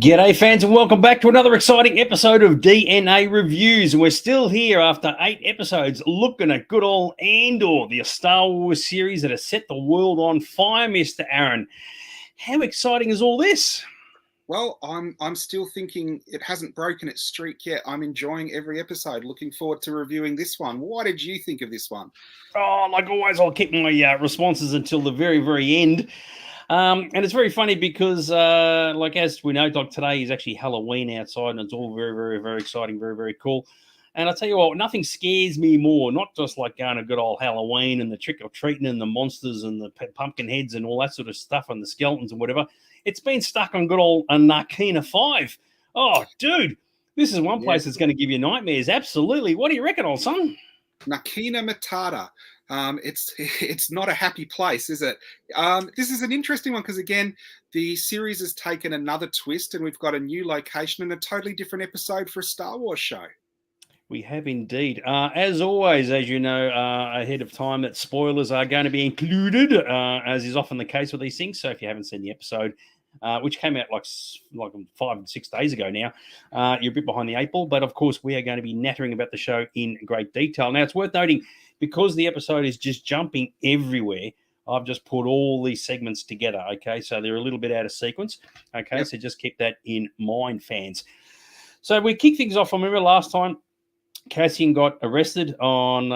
G'day fans and welcome back to another exciting episode of DNA Reviews. And we're still here after 8 episodes looking at good old Andor, the Star Wars series that has set the world on fire, Mr. Aaron. How exciting is all this? Well, I'm still thinking it hasn't broken its streak yet. I'm enjoying every episode. Looking forward to reviewing this one. What did you think of this one? Oh, like always, I'll keep my responses until the very, very end. And it's very funny because, as we know, like today is actually Halloween outside, and it's all very, very, very exciting, very, very cool. And I tell you what, nothing scares me more, not just like going to good old Halloween and the trick or treating and the monsters and the pumpkin heads and all that sort of stuff and the skeletons and whatever. It's been stuck on good old Narkina 5. Oh, dude, this is one place that's going to give you nightmares. Absolutely. What do you reckon, old son? Narkina Matata. It's not a happy place, is it? This is an interesting one because, again, the series has taken another twist and we've got a new location and a totally different episode for a Star Wars show. We have indeed. As always, as you know, ahead of time, that spoilers are going to be included, as is often the case with these things. So if you haven't seen the episode, which came out like 5 6 days ago now, you're a bit behind the 8 ball. But of course, we are going to be nattering about the show in great detail. Now, it's worth noting, because the episode is just jumping everywhere, I've just put all these segments together, okay? So they're a little bit out of sequence, okay? Yep. So just keep that in mind, fans. So we kick things off. I remember last time, Cassian got arrested on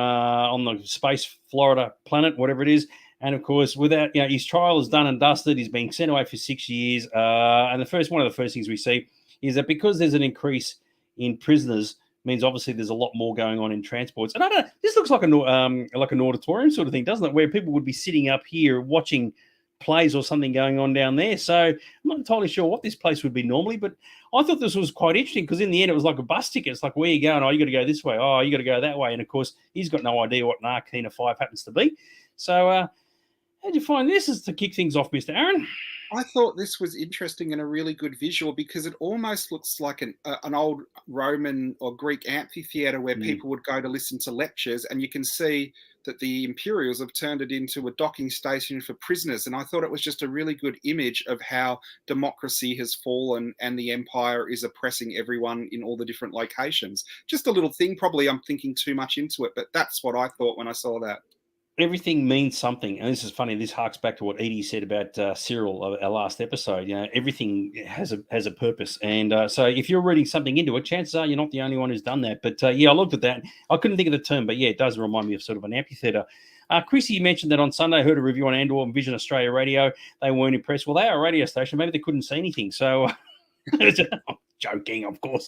the space Florida planet, whatever it is. And of course, without his trial is done and dusted. He's being sent away for 6 years. And one of the first things we see is that because there's an increase in prisoners, means obviously there's a lot more going on in transports. And I don't know, this looks like an auditorium sort of thing, doesn't it? Where people would be sitting up here watching plays or something going on down there. So I'm not entirely sure what this place would be normally, but I thought this was quite interesting because in the end it was like a bus ticket. It's like, where are you going? Oh, you got to go this way. Oh, you got to go that way. And of course, he's got no idea what Narkina 5 happens to be. So how'd you find this as to kick things off, Mr. Aaron? I thought this was interesting and a really good visual because it almost looks like an old Roman or Greek amphitheater where people would go to listen to lectures, and you can see that the Imperials have turned it into a docking station for prisoners. And I thought it was just a really good image of how democracy has fallen and the Empire is oppressing everyone in all the different locations. Just a little thing, probably I'm thinking too much into it, but that's what I thought when I saw that. Everything means something, and this is funny. This harks back to what Edie said about Cyril, our last episode. Everything has a purpose, and so if you're reading something into it, chances are you're not the only one who's done that. But I looked at that. I couldn't think of the term, but it does remind me of sort of an amphitheater. Chrissy mentioned that on Sunday, I heard a review on Andor and Vision Australia Radio. They weren't impressed. Well, they are a radio station. Maybe they couldn't see anything. So. Joking, of course,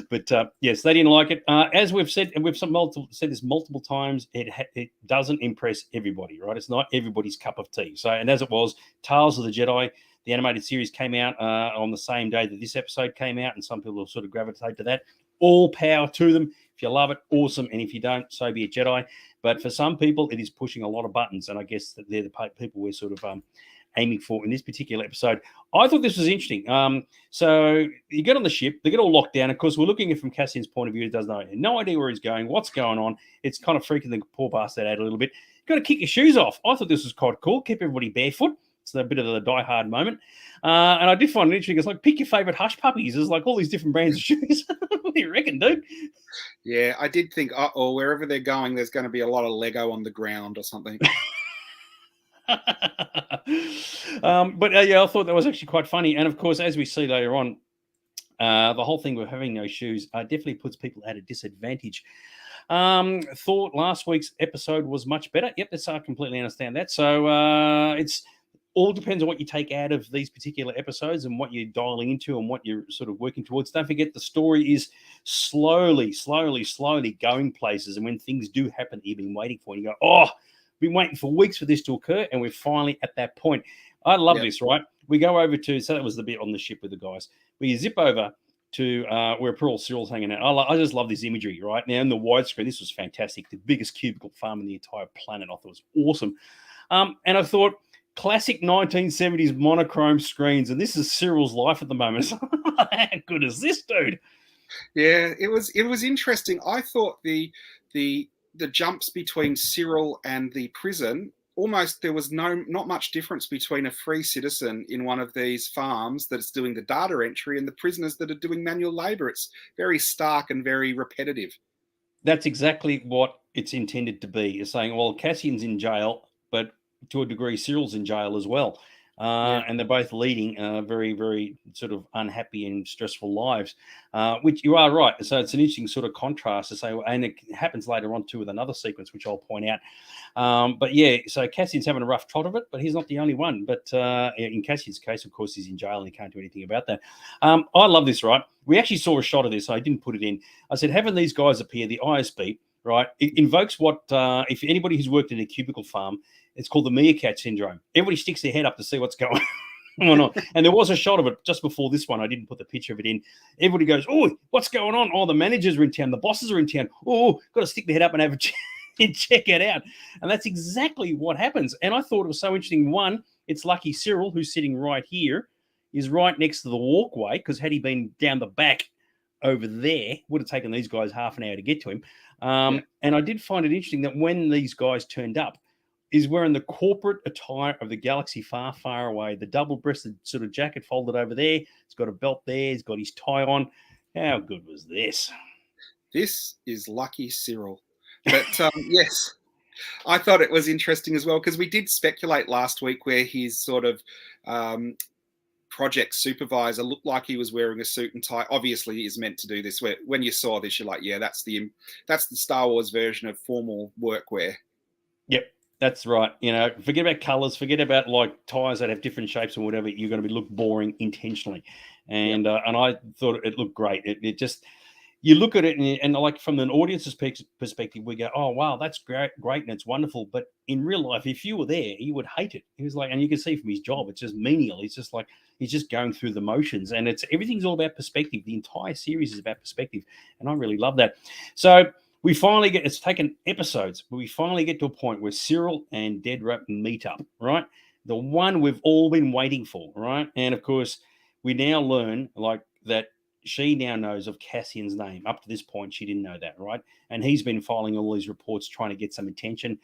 but yes, they didn't like it. As we've said, and we've said this multiple times, it doesn't impress everybody, right? It's not everybody's cup of tea. So, and as it was, Tales of the Jedi, the animated series, came out on the same day that this episode came out, and some people will sort of gravitate to that. All power to them. If you love it, awesome, and if you don't, so be it, Jedi. But for some people, it is pushing a lot of buttons, and I guess that they're the people we're sort of aiming for in this particular episode. I thought this was interesting. So you get on the ship, they get all locked down. Of course, we're looking at it from Cassian's point of view. He does no idea where he's going, what's going on. It's kind of freaking the poor bastard out a little bit. You've got to kick your shoes off. I thought this was quite cool. Keep everybody barefoot. It's a bit of the Die Hard moment. And I did find it interesting. It's like, pick your favorite hush puppies. There's like all these different brands of shoes. What do you reckon, dude? Yeah, I did think, wherever they're going, there's going to be a lot of Lego on the ground or something. But I thought that was actually quite funny. And of course, as we see later on, the whole thing with having no shoes definitely puts people at a disadvantage. Thought last week's episode was much better. Yep, that's I completely understand that. So it's all depends on what you take out of these particular episodes and what you're dialing into and what you're sort of working towards. Don't forget, the story is slowly going places. And when things do happen, you've been waiting for, and you go, been waiting for weeks for this to occur, and we're finally at that point. I love this, right? We go over to, so that was the bit on the ship with the guys. We zip over to where poor old Cyril's hanging out. I just love this imagery, right? Now in the widescreen, this was fantastic. The biggest cubicle farm in the entire planet. I thought it was awesome. And I thought, classic 1970s monochrome screens, and this is Cyril's life at the moment. How good is this, dude? Yeah, it was interesting. I thought the jumps between Cyril and the prison almost there was not much difference between a free citizen in one of these farms that's doing the data entry and the prisoners that are doing manual labor. It's very stark and very repetitive. That's exactly what it's intended to be. It's saying, well, Cassian's in jail, but to a degree, Cyril's in jail as well. Yeah. And they're both leading very, very sort of unhappy and stressful lives, which you are right. So it's an interesting sort of contrast to say, and it happens later on too with another sequence, which I'll point out. But yeah, so Cassian's having a rough trot of it, but he's not the only one. But in Cassian's case, of course, he's in jail and he can't do anything about that. I love this, right? We actually saw a shot of this. I didn't put it in. I said, having these guys appear, the ISB, right, it invokes what, if anybody who's worked in a cubicle farm, it's called the meerkat syndrome. Everybody sticks their head up to see what's going on. And there was a shot of it just before this one. I didn't put the picture of it in. Everybody goes, oh, what's going on? Oh, the managers are in town. The bosses are in town. Oh, got to stick their head up and have and check it out. And that's exactly what happens. And I thought it was so interesting. One, it's lucky Cyril, who's sitting right here, is right next to the walkway, because had he been down the back over there, would have taken these guys half an hour to get to him. And I did find it interesting that when these guys turned up, is wearing the corporate attire of the galaxy far, far away, the double-breasted sort of jacket folded over there. He's got a belt there. He's got his tie on. How good was this? This is lucky Cyril. But yes, I thought it was interesting as well, because we did speculate last week where his sort of project supervisor looked like he was wearing a suit and tie. Obviously, he is meant to do this. When you saw this, you're like, yeah, that's the Star Wars version of formal workwear. Yep. That's right. You know, forget about colors, forget about like ties that have different shapes or whatever. You're going to look boring intentionally. And and I thought it looked great. It just, you look at it and like from an audience's perspective, we go, oh, wow, that's great. And it's wonderful. But in real life, if you were there, you would hate it. He was like, and you can see from his job, it's just menial. It's just like, he's just going through the motions, and everything's all about perspective. The entire series is about perspective. And I really love that. So, we finally get, it's taken episodes, but we finally get to a point where Cyril and Dedra meet up, right? The one we've all been waiting for, right? And of course, we now learn like that she now knows of Cassian's name. Up to this point, she didn't know that, right? And he's been filing all these reports, trying to get some attention,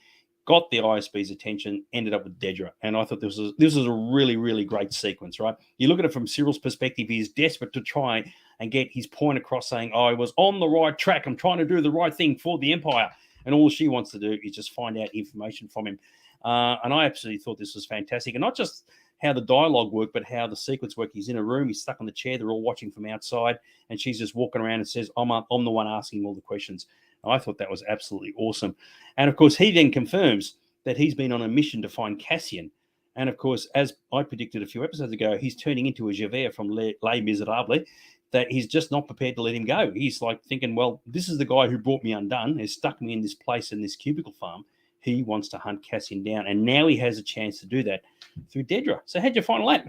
got the ISB's attention, ended up with Dedra. And I thought this was a really, really great sequence, right? You look at it from Cyril's perspective, he's desperate to try and get his point across, saying, oh, I was on the right track. I'm trying to do the right thing for the Empire. And all she wants to do is just find out information from him. And I absolutely thought this was fantastic. And not just how the dialogue worked, but how the sequence worked. He's in a room, he's stuck on the chair, they're all watching from outside, and she's just walking around and says, I'm the one asking all the questions. And I thought that was absolutely awesome. And of course, he then confirms that he's been on a mission to find Cassian. And of course, as I predicted a few episodes ago, he's turning into a Javert from Les Miserables, that he's just not prepared to let him go. He's like thinking, well, this is the guy who brought me undone, has stuck me in this place in this cubicle farm. He wants to hunt Cassian down. And now he has a chance to do that through Dedra. So how'd you find that?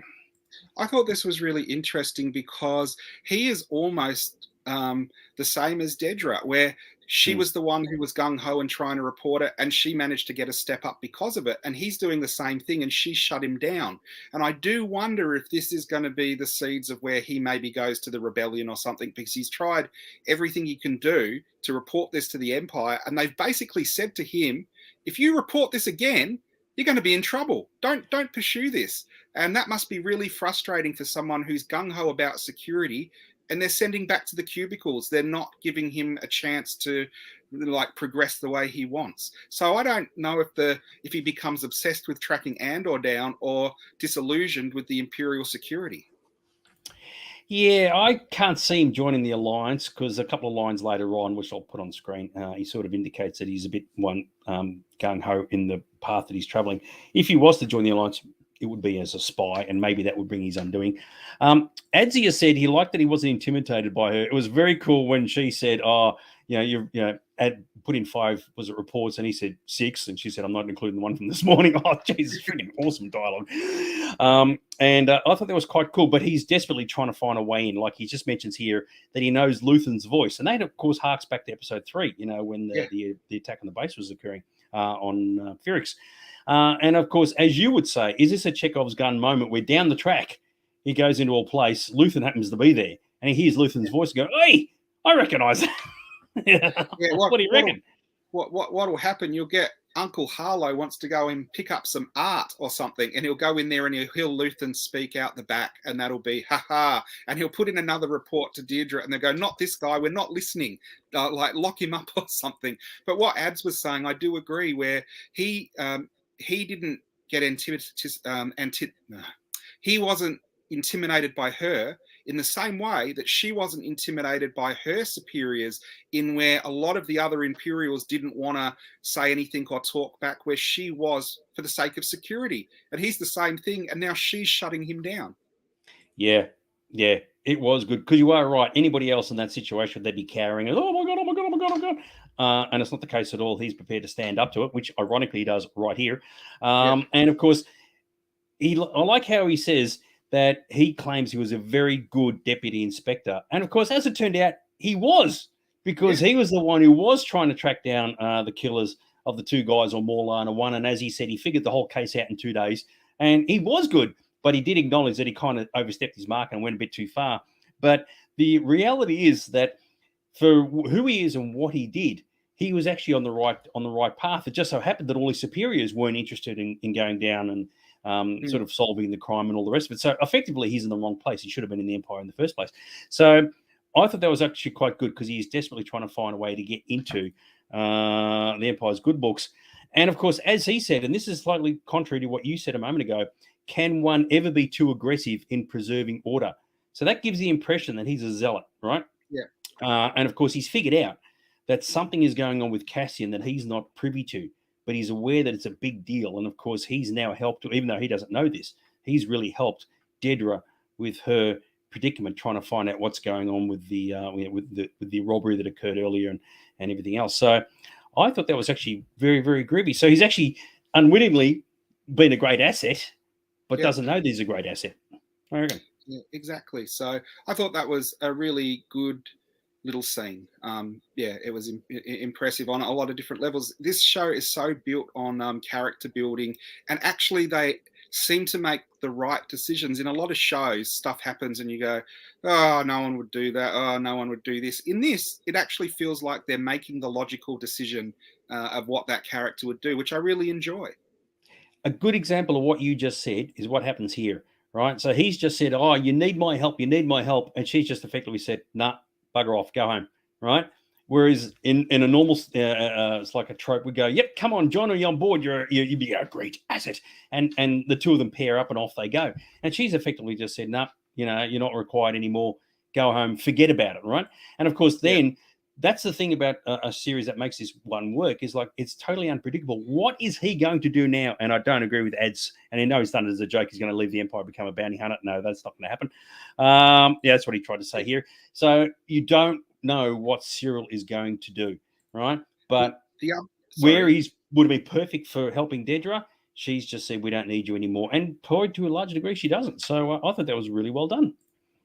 I thought this was really interesting because he is almost the same as Dedra, where she was the one who was gung-ho and trying to report it, and she managed to get a step up because of it. And he's doing the same thing, and she shut him down. And I do wonder if this is going to be the seeds of where he maybe goes to the rebellion or something, because he's tried everything he can do to report this to the Empire. And they've basically said to him, if you report this again, you're going to be in trouble. Don't pursue this. And that must be really frustrating for someone who's gung-ho about security, and they're sending back to the cubicles. They're not giving him a chance to like progress the way he wants. So I don't know if he becomes obsessed with tracking Andor down or disillusioned with the Imperial security. Yeah, I can't see him joining the Alliance, because a couple of lines later on, which I'll put on screen, he sort of indicates that he's a bit gung-ho in the path that he's traveling. If he was to join the Alliance, it would be as a spy, and maybe that would bring his undoing. Adzia said he liked that he wasn't intimidated by her. It was very cool when she said, "Oh, you put in 5 reports," and he said 6, and she said, "I'm not including the one from this morning." Oh, Jesus, freaking awesome dialogue. And I thought that was quite cool. But he's desperately trying to find a way in. Like he just mentions here that he knows Luthen's voice, and that of course harks back to episode 3. When the attack on the base was occurring on Ferrix. And of course, as you would say, is this a Chekhov's gun moment where down the track he goes into a place, Luthen happens to be there, and he hears Luthen's voice and go, "Hey, I recognise that." What do you reckon? What will happen? You'll get Uncle Harlow wants to go and pick up some art or something, and he'll go in there and he'll Luthen speak out the back, and that'll be ha, and he'll put in another report to Deirdre, and they go, not this guy, we're not listening, like lock him up or something. But what Ads was saying, I do agree, where he didn't get intimidated. He wasn't intimidated by her in the same way that she wasn't intimidated by her superiors, in where a lot of the other Imperials didn't want to say anything or talk back, where she was for the sake of security. And he's the same thing, and now she's shutting him down. Yeah, it was good, because you are right. Anybody else in that situation, they'd be cowering, oh my god, oh my god, oh my god, oh my god. And it's not the case at all. He's prepared to stand up to it, which ironically he does right here. And of course, I like how he says that he claims he was a very good deputy inspector. And of course, as it turned out, he was, because he was the one who was trying to track down the killers of the two guys on Morlana 1. And as he said, he figured the whole case out in 2 days. And he was good, but he did acknowledge that he kind of overstepped his mark and went a bit too far. But the reality is that for who he is and what he did, he was actually on the right path. It just so happened that all his superiors weren't interested in going down and sort of solving the crime and all the rest of it. So effectively, he's in the wrong place. He should have been in the Empire in the first place. So I thought that was actually quite good, because he's desperately trying to find a way to get into the Empire's good books. And of course, as he said, and this is slightly contrary to what you said a moment ago, can one ever be too aggressive in preserving order? So that gives the impression that he's a zealot, right? Yeah. And of course, he's figured out that something is going on with Cassian that he's not privy to, but he's aware that it's a big deal. And of course, he's now helped, even though he doesn't know this, he's really helped Dedra with her predicament, trying to find out what's going on with the robbery that occurred earlier and everything else. So I thought that was actually very, very groovy. So he's actually unwittingly been a great asset, but doesn't know there's a great asset. I reckon. Yeah, exactly. So I thought that was a really good little scene. It was impressive on a lot of different levels. This show is so built on character building, and actually they seem to make the right decisions. In a lot of shows, stuff happens and you go, oh, no one would do that. Oh, no one would do this. In this, it actually feels like they're making the logical decision of what that character would do, which I really enjoy. A good example of what you just said is what happens here, right? So he's just said, oh, you need my help. And she's just effectively said, nah, bugger off, go home, right? Whereas in a normal, it's like a trope, we go, yep, come on, John, are you on board? You'd be a great asset. And the two of them pair up and off they go. And she's effectively just said, nah, you're not required anymore. Go home, forget about it, right? And of course, then that's the thing about a series that makes this one work, is like, it's totally unpredictable. What is he going to do now? And I don't agree with Ads. And I know he's done it as a joke. He's going to leave the Empire, become a bounty hunter. No, that's not going to happen. That's what he tried to say here. So you don't know what Cyril is going to do, right? But where he would have been perfect for helping Dedra, she's just said, we don't need you anymore. And to a large degree, she doesn't. So I thought that was really well done.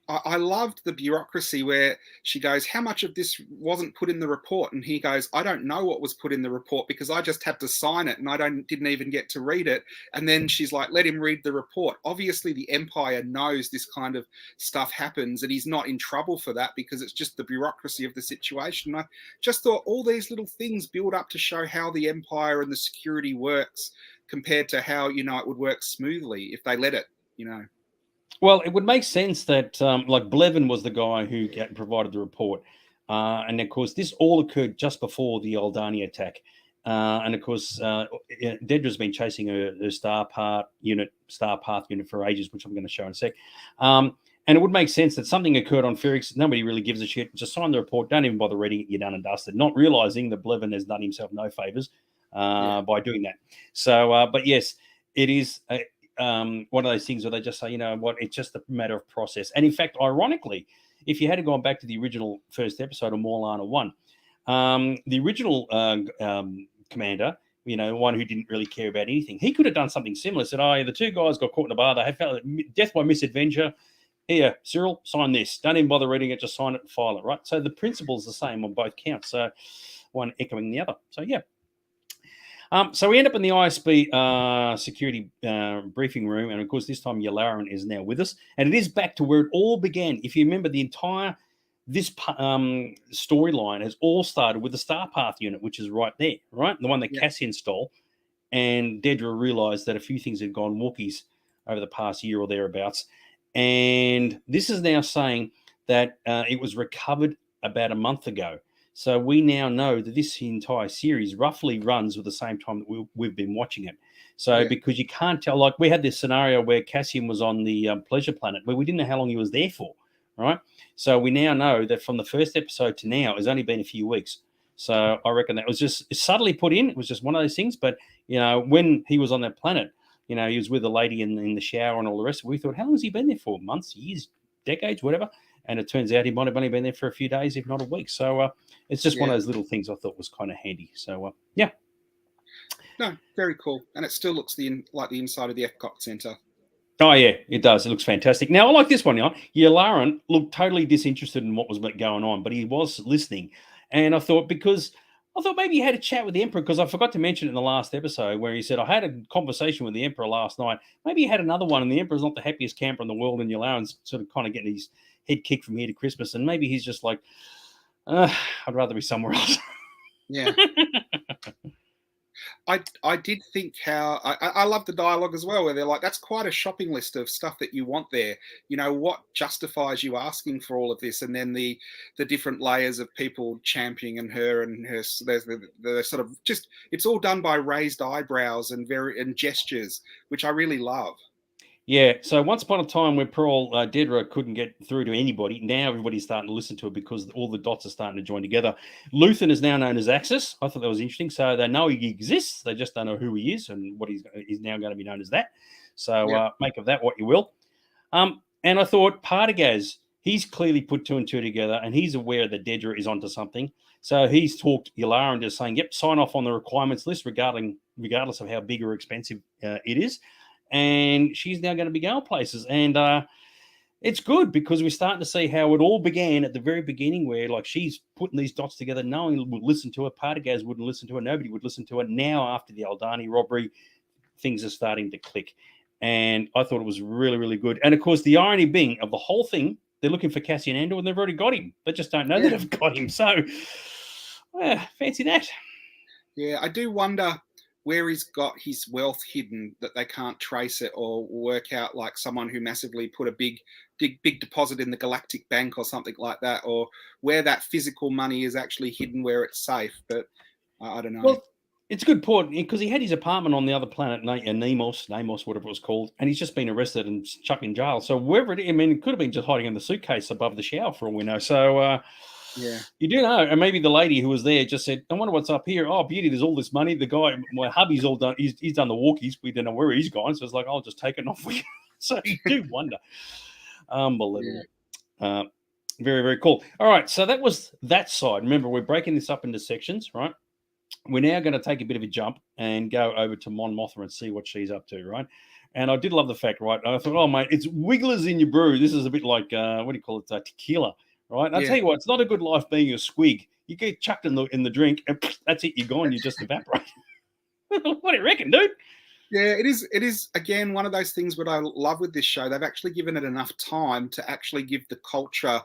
I loved the bureaucracy where she goes, how much of this wasn't put in the report? And he goes, I don't know what was put in the report, because I just had to sign it and I didn't even get to read it. And then she's like, let him read the report. Obviously, the Empire knows this kind of stuff happens, and he's not in trouble for that, because it's just the bureaucracy of the situation. And I just thought all these little things build up to show how the Empire and the security works compared to how, it would work smoothly if they let it, Well, it would make sense that, like, Blevin was the guy who provided the report. And, of course, this all occurred just before the Aldani attack. And, of course, Dedra's been chasing her star path unit for ages, which I'm going to show in a sec. And it would make sense that something occurred on Ferrix. Nobody really gives a shit. Just sign the report. Don't even bother reading it. You're done and dusted. Not realizing that Blevin has done himself no favors by doing that. So, but, yes, it is one of those things where they just say, you know what, it's just a matter of process. And in fact, ironically, if you had gone back to the original first episode of Morlana 1, the original commander, one who didn't really care about anything, he could have done something similar. Said, oh, the two guys got caught in a bar. They had felt death by misadventure. Here, Cyril, sign this. Don't even bother reading it. Just sign it and file it, right? So the principle's the same on both counts. So one echoing the other. So, yeah. So we end up in the ISB security briefing room. And, of course, this time Yularen is now with us. And it is back to where it all began. If you remember, this storyline has all started with the Star Path unit, which is right there, right? The one that Cassian stole. and Dedra realized that a few things had gone Wookiees over the past year or thereabouts. And this is now saying that it was recovered about a month ago. So we now know that this entire series roughly runs with the same time that we've been watching it. So because you can't tell, like we had this scenario where Cassian was on the pleasure planet, but we didn't know how long he was there for, right? So we now know that from the first episode to now, it's only been a few weeks. So I reckon that was just subtly put in. It was just one of those things. But, when he was on that planet, he was with a lady in the shower and all the rest. We thought, how long has he been there for? Months, years, decades, whatever. And it turns out he might have only been there for a few days, if not a week. So it's just one of those little things I thought was kind of handy. So, yeah. No, very cool. And it still looks like the inside of the Epcot Center. Oh, yeah, it does. It looks fantastic. Now, I like this one. Yularen looked totally disinterested in what was going on, but he was listening. And I thought maybe he had a chat with the Emperor, because I forgot to mention it in the last episode where he said, I had a conversation with the Emperor last night. Maybe he had another one, and the Emperor's not the happiest camper in the world, and Yularen's sort of kind of getting his head kicked from here to Christmas. And maybe he's just like, I'd rather be somewhere else. Yeah. I did think how I love the dialogue as well, where they're like, that's quite a shopping list of stuff that you want there. What justifies you asking for all of this? And then the different layers of people championing her and her. There's the sort of just, it's all done by raised eyebrows and gestures, which I really love. Yeah, so once upon a time when Pearl Dedra couldn't get through to anybody, now everybody's starting to listen to it because all the dots are starting to join together. Luthen is now known as Axis. I thought that was interesting. So they know he exists. They just don't know who he is and what he's now going to be known as that. So make of that what you will. And I thought Partagaz, he's clearly put two and two together, and he's aware that Dedra is onto something. So he's talked Yularen into saying, yep, sign off on the requirements list regardless of how big or expensive it is. And she's now going to be going places. And it's good because we're starting to see how it all began at the very beginning, where like she's putting these dots together. No one would listen to her. Partagaz wouldn't listen to her. Nobody would listen to her. Now, after the Aldani robbery, things are starting to click. And I thought it was really, really good. And, of course, the irony being of the whole thing, they're looking for Cassian Andor, and they've already got him. They just don't know that they've got him. So, fancy that. Yeah, I do wonder where he's got his wealth hidden, that they can't trace it or work out, like someone who massively put a big deposit in the Galactic Bank or something like that, or where that physical money is actually hidden, where it's safe. But I don't know. Well, it's a good point, because he had his apartment on the other planet, Nemos, whatever it was called, and he's just been arrested and chucked in jail. So wherever it is, I mean, it could have been just hiding in the suitcase above the shower for all we know. So, you do know. And maybe the lady who was there just said, I wonder what's up here. Oh, beauty, there's all this money. The guy, my hubby's all done. He's done the walkies. We don't know where he's gone. So it's like, I'll just take it off. So you do wonder. Unbelievable. Yeah. Very, very cool. All right. So that was that side. Remember, we're breaking this up into sections, right? We're now going to take a bit of a jump and go over to Mon Mothma and see what she's up to, right? And I did love the fact, right? I thought, oh, mate, it's wigglers in your brew. This is a bit like, what do you call it? Tequila. Right, and I'll tell you what, it's not a good life being a squig. You get chucked in the drink, and that's it. You're gone. You just evaporate. What do you reckon, dude? Yeah, it is. It is again one of those things. What I love with this show, they've actually given it enough time to actually give the culture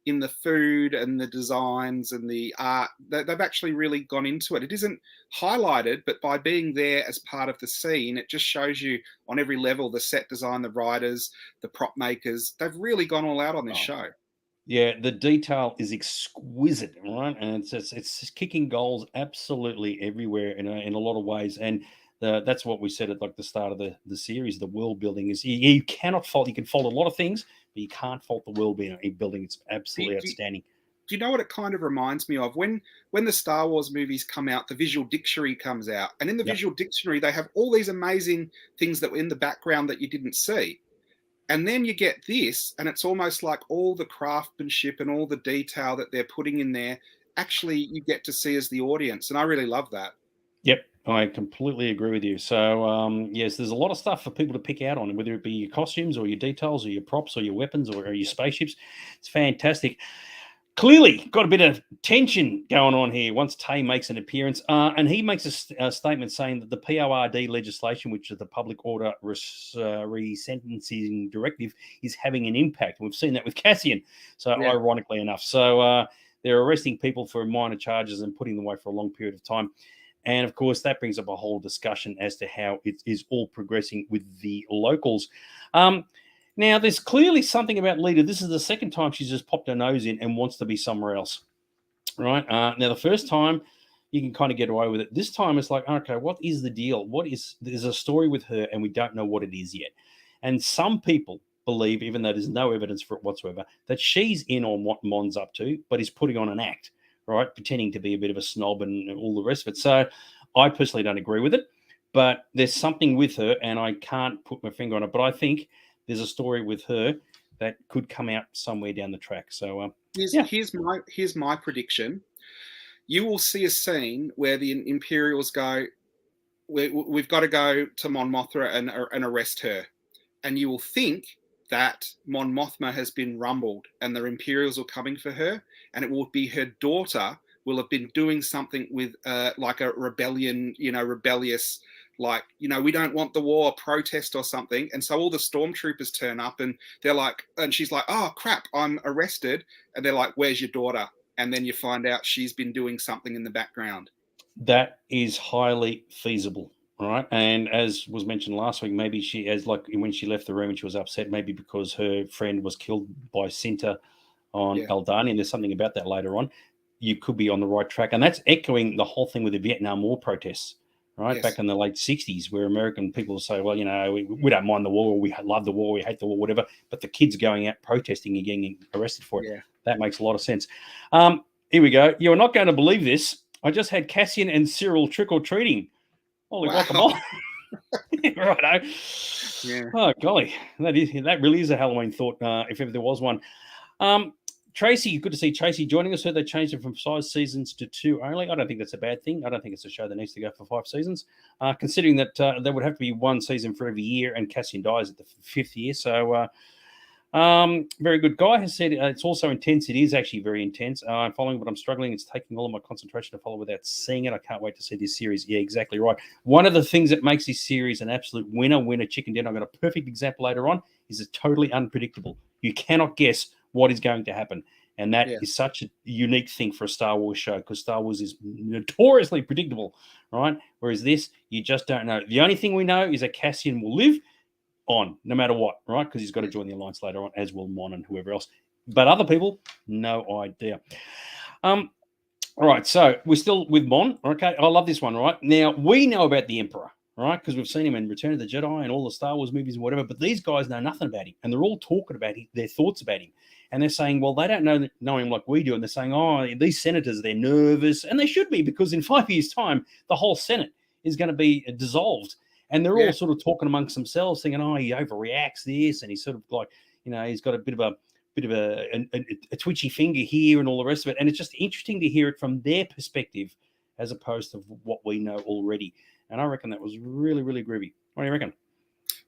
in the food and the designs and the art. They've actually really gone into it. It isn't highlighted, but by being there as part of the scene, it just shows you on every level, the set design, the writers, the prop makers. They've really gone all out on this show. Yeah, the detail is exquisite, right? And it's kicking goals absolutely everywhere in a lot of ways. And that's what we said at like the start of the series. The world building is you cannot fault. You can fault a lot of things, but you can't fault the world building. It's absolutely outstanding. Do you know what it kind of reminds me of? When the Star Wars movies come out, the visual dictionary comes out, and in the visual dictionary they have all these amazing things that were in the background that you didn't see. And then you get this, and it's almost like all the craftsmanship and all the detail that they're putting in there, actually you get to see as the audience. And I really love that. Yep, I completely agree with you. So, yes, there's a lot of stuff for people to pick out on, whether it be your costumes or your details or your props or your weapons or your spaceships. It's fantastic. Clearly got a bit of tension going on here once Tay makes an appearance. And he makes a statement saying that the PORD legislation, which is the Public Order Resentencing Directive, is having an impact. We've seen that with Cassian, so ironically enough. So they're arresting people for minor charges and putting them away for a long period of time. And of course, that brings up a whole discussion as to how it is all progressing with the locals. Now, there's clearly something about Lita. This is the second time she's just popped her nose in and wants to be somewhere else, right? Now, the first time you can kind of get away with it. This time it's like, okay, what is the deal? There's a story with her and we don't know what it is yet. And some people believe, even though there's no evidence for it whatsoever, that she's in on what Mon's up to, but is putting on an act, right? Pretending to be a bit of a snob and all the rest of it. So I personally don't agree with it, but there's something with her and I can't put my finger on it. But I think there's a story with her that could come out somewhere down the track. So here's my prediction. You will see a scene where the Imperials go, we've got to go to Mon Mothma and arrest her. And you will think that Mon Mothma has been rumbled and the Imperials are coming for her, and it will be her daughter will have been doing something with like a rebellion, rebellious, like, we don't want the war, protest or something. And so all the stormtroopers turn up and they're like, and she's like, oh crap, I'm arrested. And they're like, where's your daughter? And then you find out she's been doing something in the background. That is highly feasible. Right. And as was mentioned last week, maybe she has, like, when she left the room and she was upset, maybe because her friend was killed by Cinta on Aldani, and there's something about that later on. You could be on the right track. And that's echoing the whole thing with the Vietnam War protests, right? Yes. Back in the late 60s, where American people say, well, we don't mind the war, we love the war, we hate the war, whatever. But the kids going out protesting and getting arrested for it. Yeah. That makes a lot of sense. Here we go. You're not going to believe this. I just had Cassian and Cyril trick-or-treating. Holy guacamole. Righto. Yeah. Oh, golly. That really is a Halloween thought, if ever there was one. Tracy, good to see Tracy joining us. Heard they changed it from 5 seasons to 2 only. I don't think that's a bad thing. I don't think it's a show that needs to go for 5 seasons, considering that there would have to be 1 season for every year, and Cassian dies at the 5th year. So, very good. Guy has said it's also intense. It is actually very intense. I'm following, but I'm struggling. It's taking all of my concentration to follow without seeing it. I can't wait to see this series. Yeah, exactly right. One of the things that makes this series an absolute winner chicken dinner, I've got a perfect example later on, is it's totally unpredictable. You cannot guess what is going to happen. And that is such a unique thing for a Star Wars show, because Star Wars is notoriously predictable, right? Whereas this, you just don't know. The only thing we know is that Cassian will live on no matter what, right? Because he's got to join the Alliance later on, as will Mon and whoever else. But other people, no idea. All right, so we're still with Mon. Okay, I love this one, right? Now, we know about the Emperor, right? Because we've seen him in Return of the Jedi and all the Star Wars movies and whatever, but these guys know nothing about him, and they're all talking about their thoughts about him. And they're saying, well, they don't know him like we do. And they're saying, oh, these senators, they're nervous. And they should be, because in 5 years' time, the whole Senate is going to be dissolved. And they're all sort of talking amongst themselves, thinking, oh, he overreacts this. And he's sort of like, he's got a bit of a twitchy finger here and all the rest of it. And it's just interesting to hear it from their perspective as opposed to what we know already. And I reckon that was really, really groovy. What do you reckon?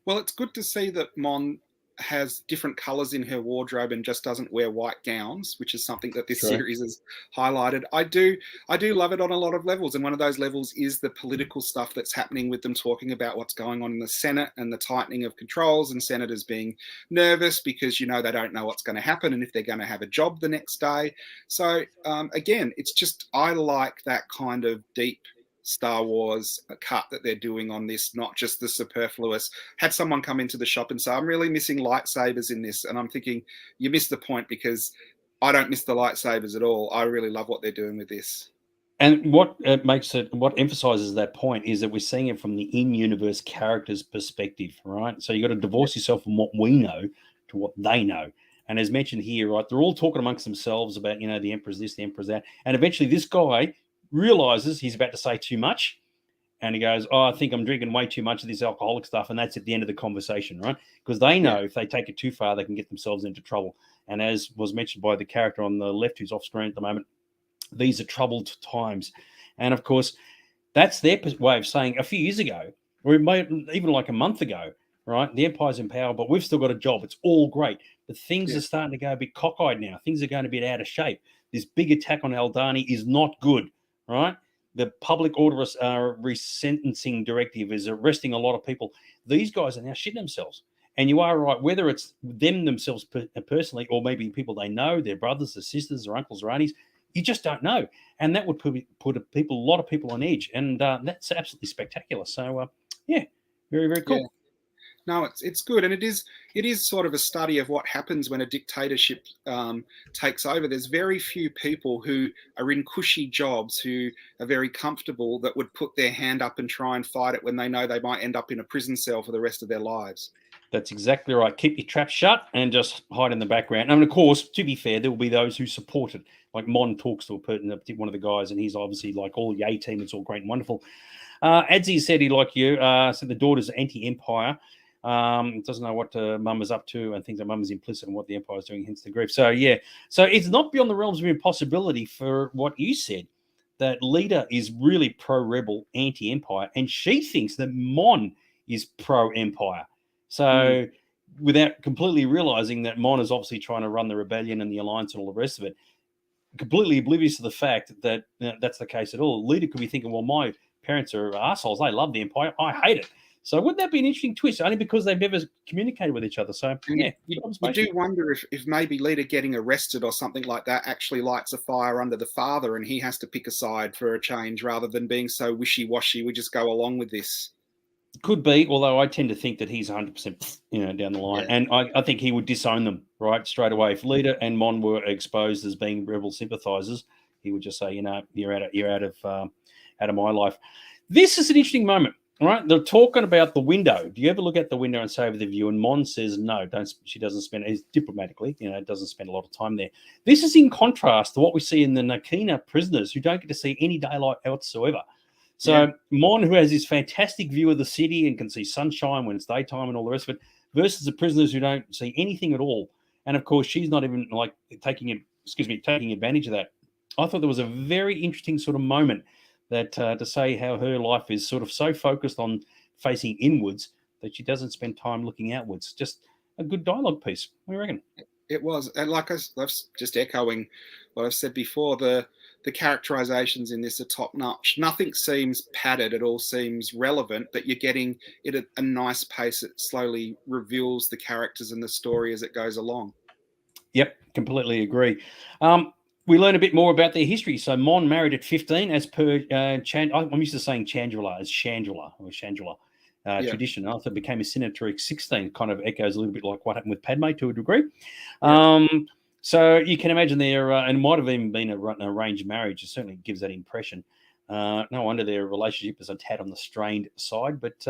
Well, it's good to see that Mon has different colors in her wardrobe and just doesn't wear white gowns, which is something that this series has highlighted. I do love it on a lot of levels, and one of those levels is the political stuff that's happening with them talking about what's going on in the Senate and the tightening of controls, and senators being nervous because they don't know what's going to happen and if they're going to have a job the next day. So again, it's just, I like that kind of deep Star Wars cut that they're doing on this, not just the superfluous. Had someone come into the shop and say, I'm really missing lightsabers in this. And I'm thinking, you missed the point, because I don't miss the lightsabers at all. I really love what they're doing with this. And what emphasizes that point is that we're seeing it from the in-universe character's perspective, right? So you got to divorce yourself from what we know to what they know. And as mentioned here, right, they're all talking amongst themselves about, the Emperor's this, the Emperor's that. And eventually this guy realizes he's about to say too much, and he goes, I think I'm drinking way too much of this alcoholic stuff, and that's at the end of the conversation, right? Because they know if they take it too far, they can get themselves into trouble. And as was mentioned by the character on the left who's off screen at the moment, these are troubled times. And of course, that's their way of saying a few years ago, or even like a month ago, right? The Empire's in power, but we've still got a job. It's all great. But things are starting to go a bit cockeyed now. Things are going a bit out of shape. This big attack on Aldani is not good. Right, the public order resentencing directive is arresting a lot of people. These guys are now shitting themselves, and you are right. Whether it's them themselves personally, or maybe people they know, their brothers, their sisters, their uncles, or aunties, You just don't know, and that would put a lot of people on edge, and that's absolutely spectacular. So, yeah, very, very Yeah. cool. No, it's good, and it is sort of a study of what happens when a dictatorship takes over. There's very few people who are in cushy jobs who are very comfortable that would put their hand up and try and fight it when they know they might end up in a prison cell for the rest of their lives. That's exactly right. Keep your trap shut and just hide in the background. And of course, to be fair, there will be those who support it. Like Mon talks to one of the guys, and he's obviously like all the A team. It's all great and wonderful. Adzi said he like you. Said the daughter's anti-empire. Doesn't know what mum is up to, and thinks that mum is implicit in what the empire is doing, hence the grief. So yeah, so it's not beyond the realms of impossibility for what you said, that Lita is really pro-rebel, anti-empire, and she thinks that Mon is pro-empire. So without completely realizing that Mon is obviously trying to run the rebellion and the alliance and all the rest of it, completely oblivious to the fact that that's the case at all. Lita could be thinking, well, my parents are assholes. They love the empire. I hate it. So wouldn't that be an interesting twist? Only because they've never communicated with each other. So yeah, you do wonder if maybe Lita getting arrested or something like that actually lights a fire under the father, and he has to pick a side for a change rather than being so wishy-washy. We just go along with this. Could be, although I tend to think that he's 100%, down the line, and I think he would disown them right straight away. If Lita and Mon were exposed as being rebel sympathisers, he would just say, you're out of my life. This is an interesting moment. All right, they're talking about the window. Do you ever look at the window and say over the view? And Mon says no, don't. She doesn't spend diplomatically, doesn't spend a lot of time there. This is in contrast to what we see in the Nakina prisoners, who don't get to see any daylight whatsoever. So Mon, who has this fantastic view of the city and can see sunshine when it's daytime and all the rest of it, versus the prisoners who don't see anything at all. And of course, she's not even like taking advantage of that. I thought there was a very interesting sort of moment that to say how her life is sort of so focused on facing inwards that she doesn't spend time looking outwards. Just a good dialogue piece. What do you reckon? It was, and like I was just echoing what I've said before, the characterizations in this are top notch. Nothing seems padded; it all seems relevant. But you're getting it at a nice pace. It slowly reveals the characters and the story as it goes along. Yep, completely agree. We learn a bit more about their history. So Mon married at 15, as per I'm used to saying Chandula as Chandula or Chandula tradition. I thought became a senator at 16. Kind of echoes a little bit like what happened with Padme to a degree. So you can imagine there, and it might have even been an arranged marriage. It certainly gives that impression. No wonder their relationship is a tad on the strained side. But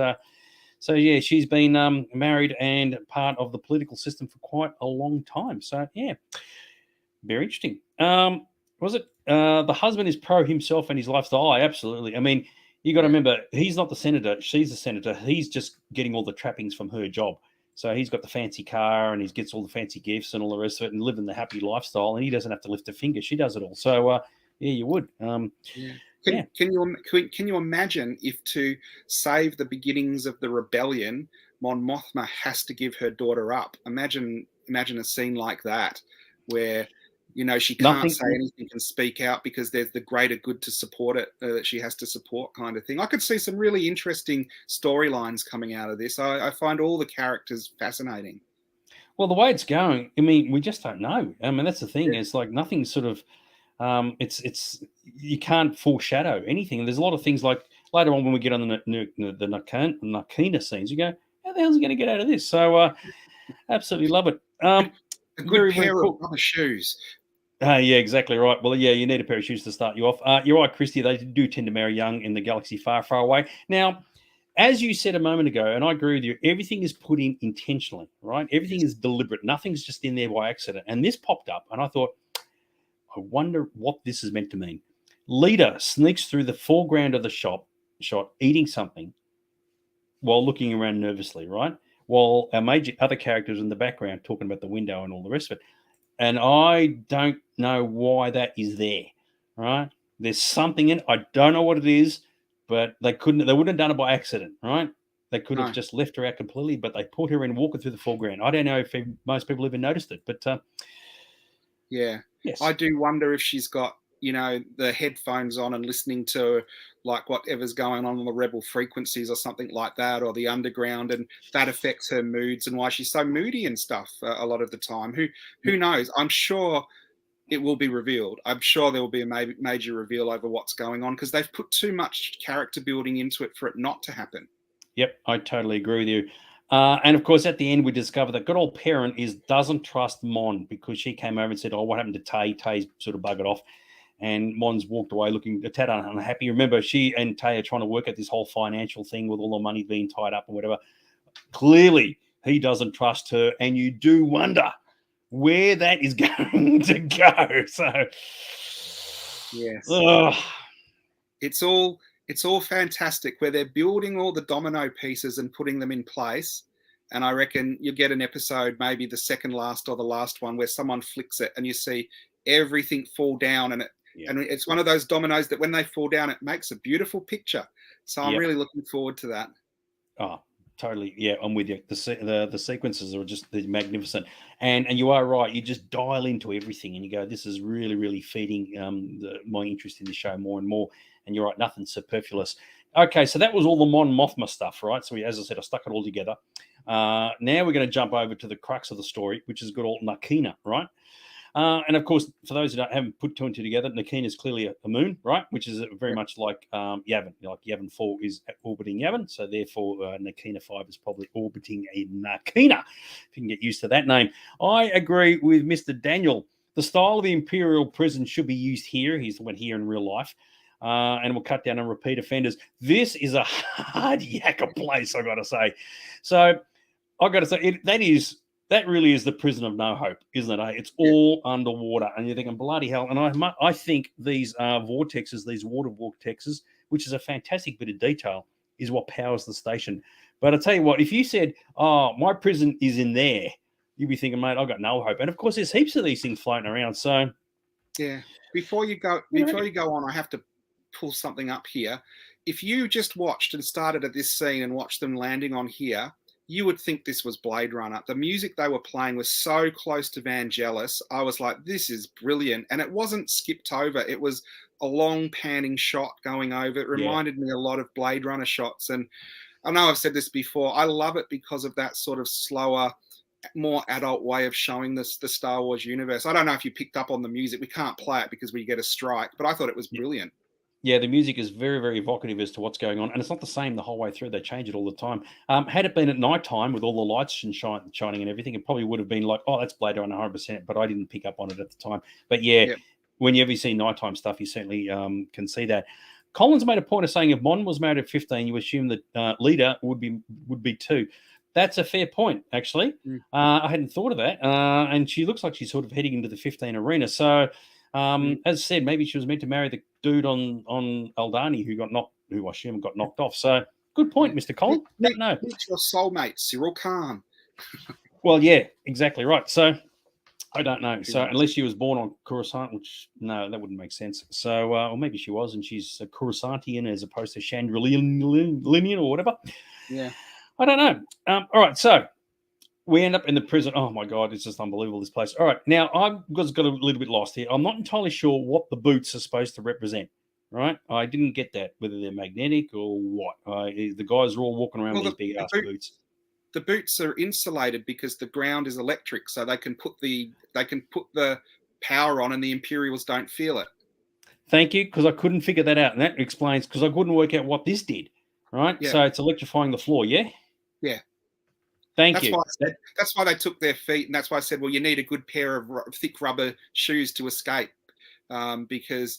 so yeah, she's been married and part of the political system for quite a long time. So yeah. Very interesting. Was it the husband is pro himself and his lifestyle? Absolutely. I mean, you got to remember, he's not the senator. She's the senator. He's just getting all the trappings from her job. So he's got the fancy car and he gets all the fancy gifts and all the rest of it and living the happy lifestyle. And he doesn't have to lift a finger. She does it all. So yeah, you would. Can you imagine if, to save the beginnings of the rebellion, Mon Mothma has to give her daughter up? Imagine a scene like that where she can't say anything and speak out because there's the greater good to support it that she has to support, kind of thing. I could see some really interesting storylines coming out of this. I find all the characters fascinating. Well, the way it's going, I mean, we just don't know. I mean, that's the thing. It's like nothing sort of. It's you can't foreshadow anything. There's a lot of things like later on when we get on the Nakina scenes, you go, how the hell is he going to get out of this? So absolutely love it. A good pair of rubber shoes. Yeah, exactly right. Well, yeah, you need a pair of shoes to start you off. You're right, Christy. They do tend to marry young in the galaxy far, far away. Now, as you said a moment ago, and I agree with you, everything is put in intentionally, right? Everything is deliberate. Nothing's just in there by accident. And this popped up, and I thought, I wonder what this is meant to mean. Lita sneaks through the foreground of the shot, eating something while looking around nervously, right? While our major other characters in the background talking about the window and all the rest of it. And I don't know why that is there, right? There's something in it. I don't know what it is, but they wouldn't have done it by accident, right? They could have just left her out completely, but they put her in walking through the foreground. I don't know if most people even noticed it, but yeah. Yes. I do wonder if she's got, the headphones on and listening to like whatever's going on the rebel frequencies or something like that, or the underground, and that affects her moods and why she's so moody and stuff a lot of the time. Who knows? I'm sure it will be revealed. I'm sure there will be a major reveal over what's going on because they've put too much character building into it for it not to happen. Yep, I totally agree with you. And of course, at the end, we discover that good old parent doesn't trust Mon because she came over and said, "Oh, what happened to Tay?" Tay's sort of buggered off, and Mon's walked away looking a tad unhappy. Remember, she and Tay are trying to work at this whole financial thing with all the money being tied up and whatever. Clearly, he doesn't trust her, and you do wonder where that is going to go. So, yes, it's all fantastic where they're building all the domino pieces and putting them in place. And I reckon you get an episode, maybe the second last or the last one, where someone flicks it and you see everything fall down, and it's one of those dominoes that when they fall down, it makes a beautiful picture. So I'm really looking forward to that. Oh, totally. Yeah, I'm with you. The sequences are just magnificent, and you are right. You just dial into everything, and you go, "This is really, really feeding my interest in the show more and more." And you're right, nothing superfluous. Okay, so that was all the Mon Mothma stuff, right? So as I said, I stuck it all together. Now we're going to jump over to the crux of the story, which is good old Nakina, right? And of course, for those who haven't put two and two together, Nakina is clearly a moon, right? Which is very much like Yavin. Like Yavin 4 is orbiting Yavin. So therefore, Nakina 5 is probably orbiting a Nakina, if you can get used to that name. I agree with Mr. Daniel. The style of the Imperial prison should be used here. He's the one here in real life. And we'll cut down on repeat offenders. This is a hard yakka place, I got to say. So I got to say, that really is the prison of no hope, isn't it? It's all underwater, and you're thinking, bloody hell. And I think these vortexes, these water vortexes, which is a fantastic bit of detail, is what powers the station. But I tell you what, if you said, "Oh, my prison is in there," you'd be thinking, "Mate, I've got no hope." And of course, there's heaps of these things floating around. So yeah, before you go on, I have to pull something up here. If you just watched and started at this scene and watched them landing on here, you would think this was Blade Runner. The music they were playing was so close to Vangelis. I was like, this is brilliant. And it wasn't skipped over. It was a long panning shot going over. It reminded me a lot of Blade Runner shots. And I know I've said this before. I love it because of that sort of slower, more adult way of showing the Star Wars universe. I don't know if you picked up on the music. We can't play it because we get a strike, but I thought it was brilliant. Yeah, the music is very, very evocative as to what's going on. And it's not the same the whole way through. They change it all the time. Had it been at night time with all the lights shining and everything, it probably would have been like, "Oh, that's Blade Runner 100%." But I didn't pick up on it at the time. But whenever you see nighttime stuff, you certainly can see that. Collins made a point of saying if Mon was married at 15, you assume that Leader would be 2. That's a fair point, actually. I hadn't thought of that. And she looks like she's sort of heading into the 15 arena. So, as I said, maybe she was meant to marry the dude on Aldani who I assume got knocked off. So good point, Mr. Collins. Meet your soulmate, Cyril Khan. Well, yeah, exactly right. So I don't know. So unless she was born on Coruscant, which no, that wouldn't make sense. So or maybe she was, and she's a Coruscantian as opposed to Chandrilian or whatever. Yeah, I don't know. All right, so we end up in the prison. Oh my God, it's just unbelievable, this place. All right, now I've just got a little bit lost here. I'm not entirely sure what the boots are supposed to represent. Right, I didn't get that, whether they're magnetic or what. The guys are all walking around with these big ass boots. The boots are insulated because the ground is electric, so they can put the power on, and the Imperials don't feel it. Thank you, because I couldn't figure that out, and that explains because I couldn't work out what this did. Right, so it's electrifying the floor. Yeah. Yeah. Thank you. That's why they took their feet, and that's why I said, well, you need a good pair of thick rubber shoes to escape, because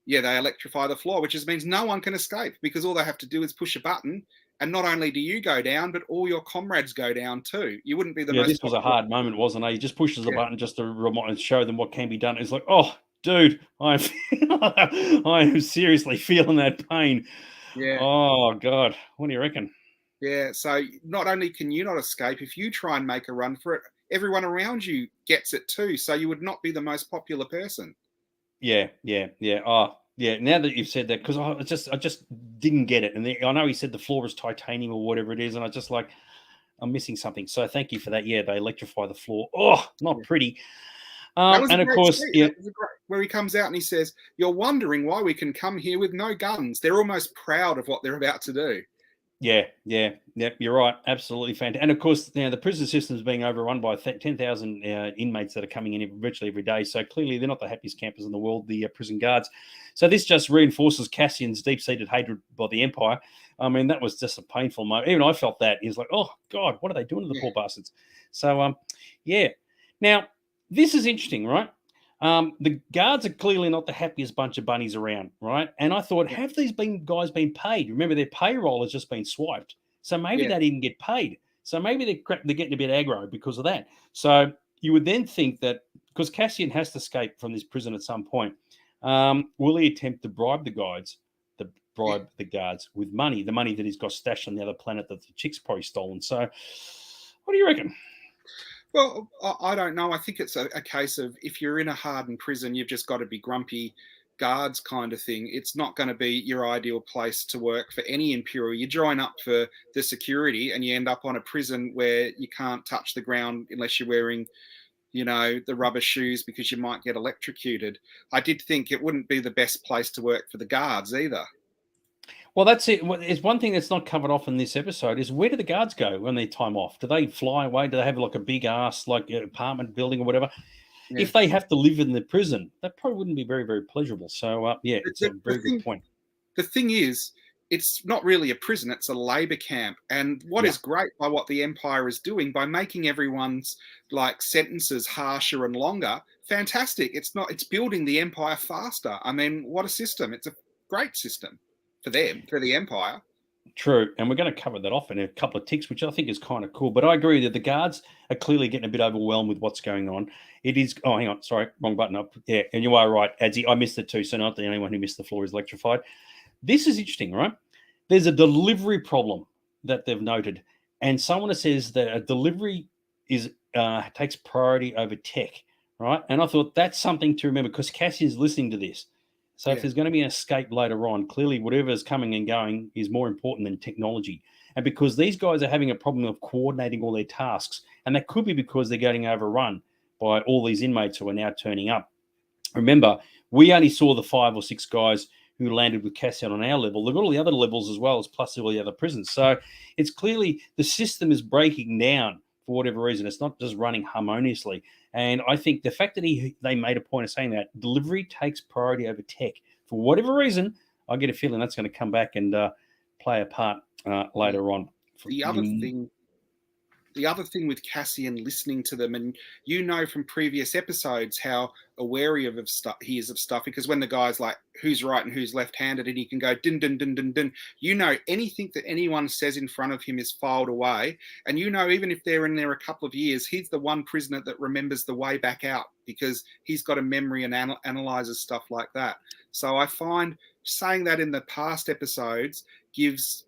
they electrify the floor, which means no one can escape because all they have to do is push a button, and not only do you go down, but all your comrades go down too. You wouldn't be the most. This was a hard moment, wasn't it? He just pushes the button just to remind and show them what can be done. It's like, oh, dude, I am seriously feeling that pain. Yeah. Oh God, what do you reckon? Yeah. So not only can you not escape, if you try and make a run for it, everyone around you gets it too. So you would not be the most popular person. Yeah. Oh, yeah. Now that you've said that, because I just didn't get it, and I know he said the floor is titanium or whatever it is, and I just like I'm missing something. So thank you for that. Yeah, they electrify the floor. Oh, not pretty. And of course, where he comes out and he says, "You're wondering why we can come here with no guns." They're almost proud of what they're about to do. Yeah, yeah, yeah. You're right. Absolutely fantastic. And of course, the prison system is being overrun by 10,000 inmates that are coming in virtually every day. So clearly, they're not the happiest campers in the world, the prison guards. So this just reinforces Cassian's deep-seated hatred by the Empire. I mean, that was just a painful moment. Even I felt that. He's like, oh God, what are they doing to the Yeah, poor bastards? So, yeah. Now, this is interesting, right? The guards are clearly not the happiest bunch of bunnies around, right? And I thought, yeah, have these guys been paid? Remember, their payroll has just been swiped, so maybe yeah. they didn't get paid. So maybe they're getting a bit aggro because of that. So you would then think that because Cassian has to escape from this prison at some point, will he attempt to bribe Yeah. the guards with money, the money that he's got stashed on the other planet that the chick's probably stolen? So, what do you reckon? Well, I don't know. I think it's a case of if you're in a hardened prison, you've just got to be grumpy guards kind of thing. It's not going to be your ideal place to work for any Imperial. You join up for the security and you end up on a prison where you can't touch the ground unless you're wearing, the rubber shoes because you might get electrocuted. I did think it wouldn't be the best place to work for the guards either. Well, that's it. It's one thing that's not covered off in this episode is where do the guards go when they time off? Do they fly away? Do they have like a big ass like apartment building or whatever? Yeah. If they have to live in the prison, that probably wouldn't be very, very pleasurable. So, yeah, The, it's a the, the very good thing point. the thing is, it's not really a prison, it's a labor camp. And what Yeah, is great by what the Empire is doing by making everyone's like sentences harsher and longer, fantastic. It's building the Empire faster. I mean, what a system. It's a great system for them, for the Empire. true. And we're going to cover that off in a couple of ticks, which I think is kind of cool. But I agree that the guards are clearly getting a bit overwhelmed with what's going on. It is. Oh, hang on. Sorry, wrong button up. Yeah, and you are right, Adsy. I missed it too. So not the only one who missed the floor is electrified. This is interesting, right? There's a delivery problem that they've noted, and someone says that a delivery is takes priority over tech, right? And I thought that's something to remember because Cassian's listening to this. So if Yeah. there's going to be an escape later on, clearly whatever's coming and going is more important than technology. And because these guys are having a problem of coordinating all their tasks, and that could be because they're getting overrun by all these inmates who are now turning up. Remember, we only saw the 5 or 6 guys who landed with Cassian on our level. They've got all the other levels as well as plus all the other prisons. So it's clearly the system is breaking down for whatever reason. It's not just running harmoniously. And I think the fact that they made a point of saying that delivery takes priority over tech for whatever reason, I get a feeling that's going to come back and play a part later on. The other thing the other thing with Cassian listening to them, and from previous episodes how aware he is of stuff, because when the guy's like, who's right and who's left-handed, and he can go din din din din din, anything that anyone says in front of him is filed away, and even if they're in there a couple of years, he's the one prisoner that remembers the way back out because he's got a memory and analyzes stuff like that. So I find saying that in the past episodes gives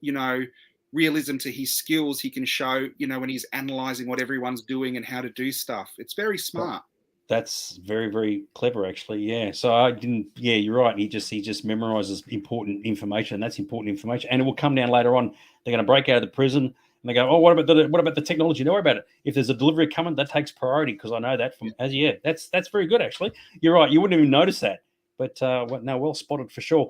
realism to his skills. He can show when he's analyzing what everyone's doing and how to do stuff. It's very smart. That's very, very clever, actually. Yeah. So I didn't. Yeah, you're right. He just memorizes important information, and that's important information. And it will come down later on. They're going to break out of the prison, and they go, "Oh, what about the technology? Don't worry about it. If there's a delivery coming, that takes priority because I know that from as yeah. That's very good, actually. You're right. You wouldn't even notice that, but well spotted for sure.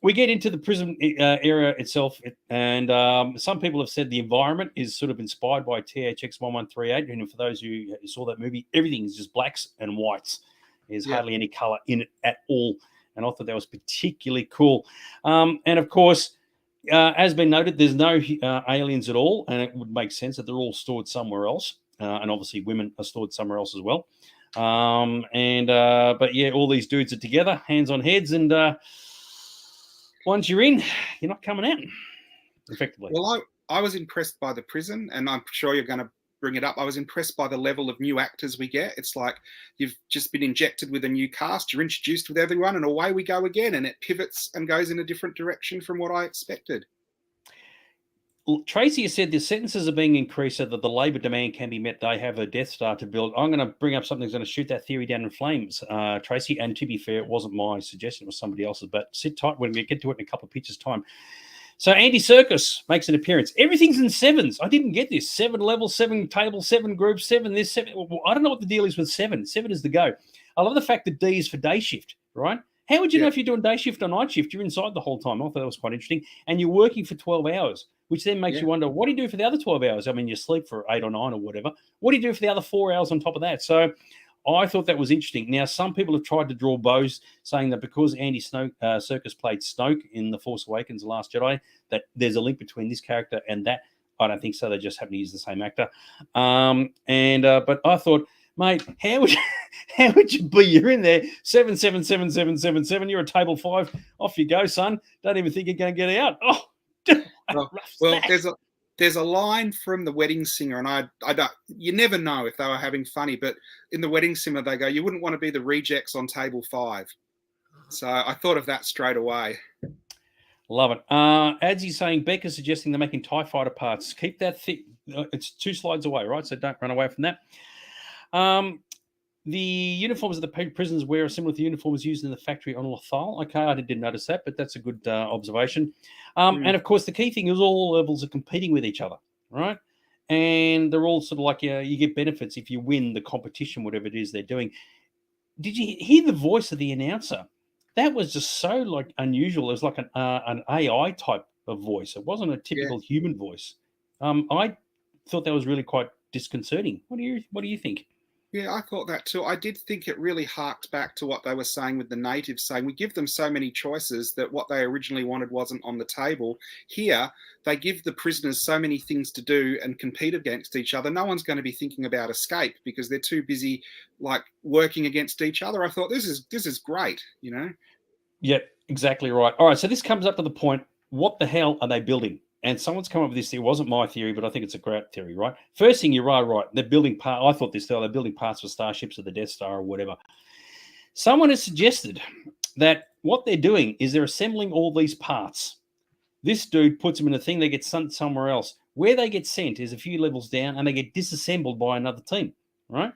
We get into the prison area itself, and some people have said the environment is sort of inspired by THX 1138. And for those who saw that movie, everything is just blacks and whites. There's hardly any color in it at all. And I thought that was particularly cool. And of course, as been noted, there's no aliens at all, and it would make sense that they're all stored somewhere else. And obviously, women are stored somewhere else as well. But yeah, all these dudes are together, hands on heads, and once you're in, you're not coming out effectively. Well, I was impressed by the prison, and I'm sure you're going to bring it up. I was impressed by the level of new actors we get. It's like you've just been injected with a new cast, you're introduced with everyone, and away we go again, and it pivots and goes in a different direction from what I expected. Tracy has said the sentences are being increased so that the labour demand can be met. They have a Death Star to build. I'm going to bring up something that's going to shoot that theory down in flames, Tracy. And to be fair, it wasn't my suggestion; it was somebody else's. But sit tight when we get to it in a couple of pictures' time. So Andy Serkis makes an appearance. Everything's in sevens. I didn't get this. 7 levels, 7 tables, 7 groups, 7 this, 7. Well, I don't know what the deal is with 7. 7 is the go. I love the fact that D is for day shift, right? How would you know Yeah. if you're doing day shift or night shift? You're inside the whole time. I thought that was quite interesting. And you're working for 12 hours, which then makes Yeah. you wonder, what do you do for the other 12 hours? I mean, you sleep for 8 or 9 or whatever. What do you do for the other 4 hours on top of that? So I thought that was interesting. Now, some people have tried to draw bows, saying that because Andy Serkis played Snoke in The Force Awakens, The Last Jedi, that there's a link between this character and that. I don't think so. They just happen to use the same actor. But I thought, mate, how would you be? You're in there, 7777777. You're at table 5. Off you go, son. Don't even think you're going to get out. Oh, well, there's a line from The Wedding Singer, and I don't. You never know if they were having funny, but in The Wedding Singer, they go, "You wouldn't want to be the rejects on table 5." So I thought of that straight away. Love it. Adzi saying Becca's suggesting they're making TIE fighter parts. Keep that thick. It's 2 slides away, right? So don't run away from that. The uniforms of the prisoners wear are similar to the uniforms used in the factory on Lothal. Okay, I didn't notice that, but that's a good observation. And of course, the key thing is all levels are competing with each other, right? And they're all sort of like, you get benefits if you win the competition, whatever it is they're doing. Did you hear the voice of the announcer? That was just so like unusual. It was like an AI type of voice. It wasn't a typical human voice. I thought that was really quite disconcerting. What do you think? Yeah, I thought that too. I did think it really harked back to what they were saying with the natives, saying we give them so many choices that what they originally wanted wasn't on the table. Here, they give the prisoners so many things to do and compete against each other. No one's going to be thinking about escape because they're too busy like working against each other. I thought this is great, you know? Yeah, exactly right. All right, so this comes up to the point, what the hell are they building? And someone's come up with this. It wasn't my theory, but I think it's a great theory, right? First thing, you're right. They're building parts. I thought this, they're building parts for starships or the Death Star or whatever. Someone has suggested that what they're doing is they're assembling all these parts. This dude puts them in a thing, they get sent somewhere else. Where they get sent is a few levels down and they get disassembled by another team, right?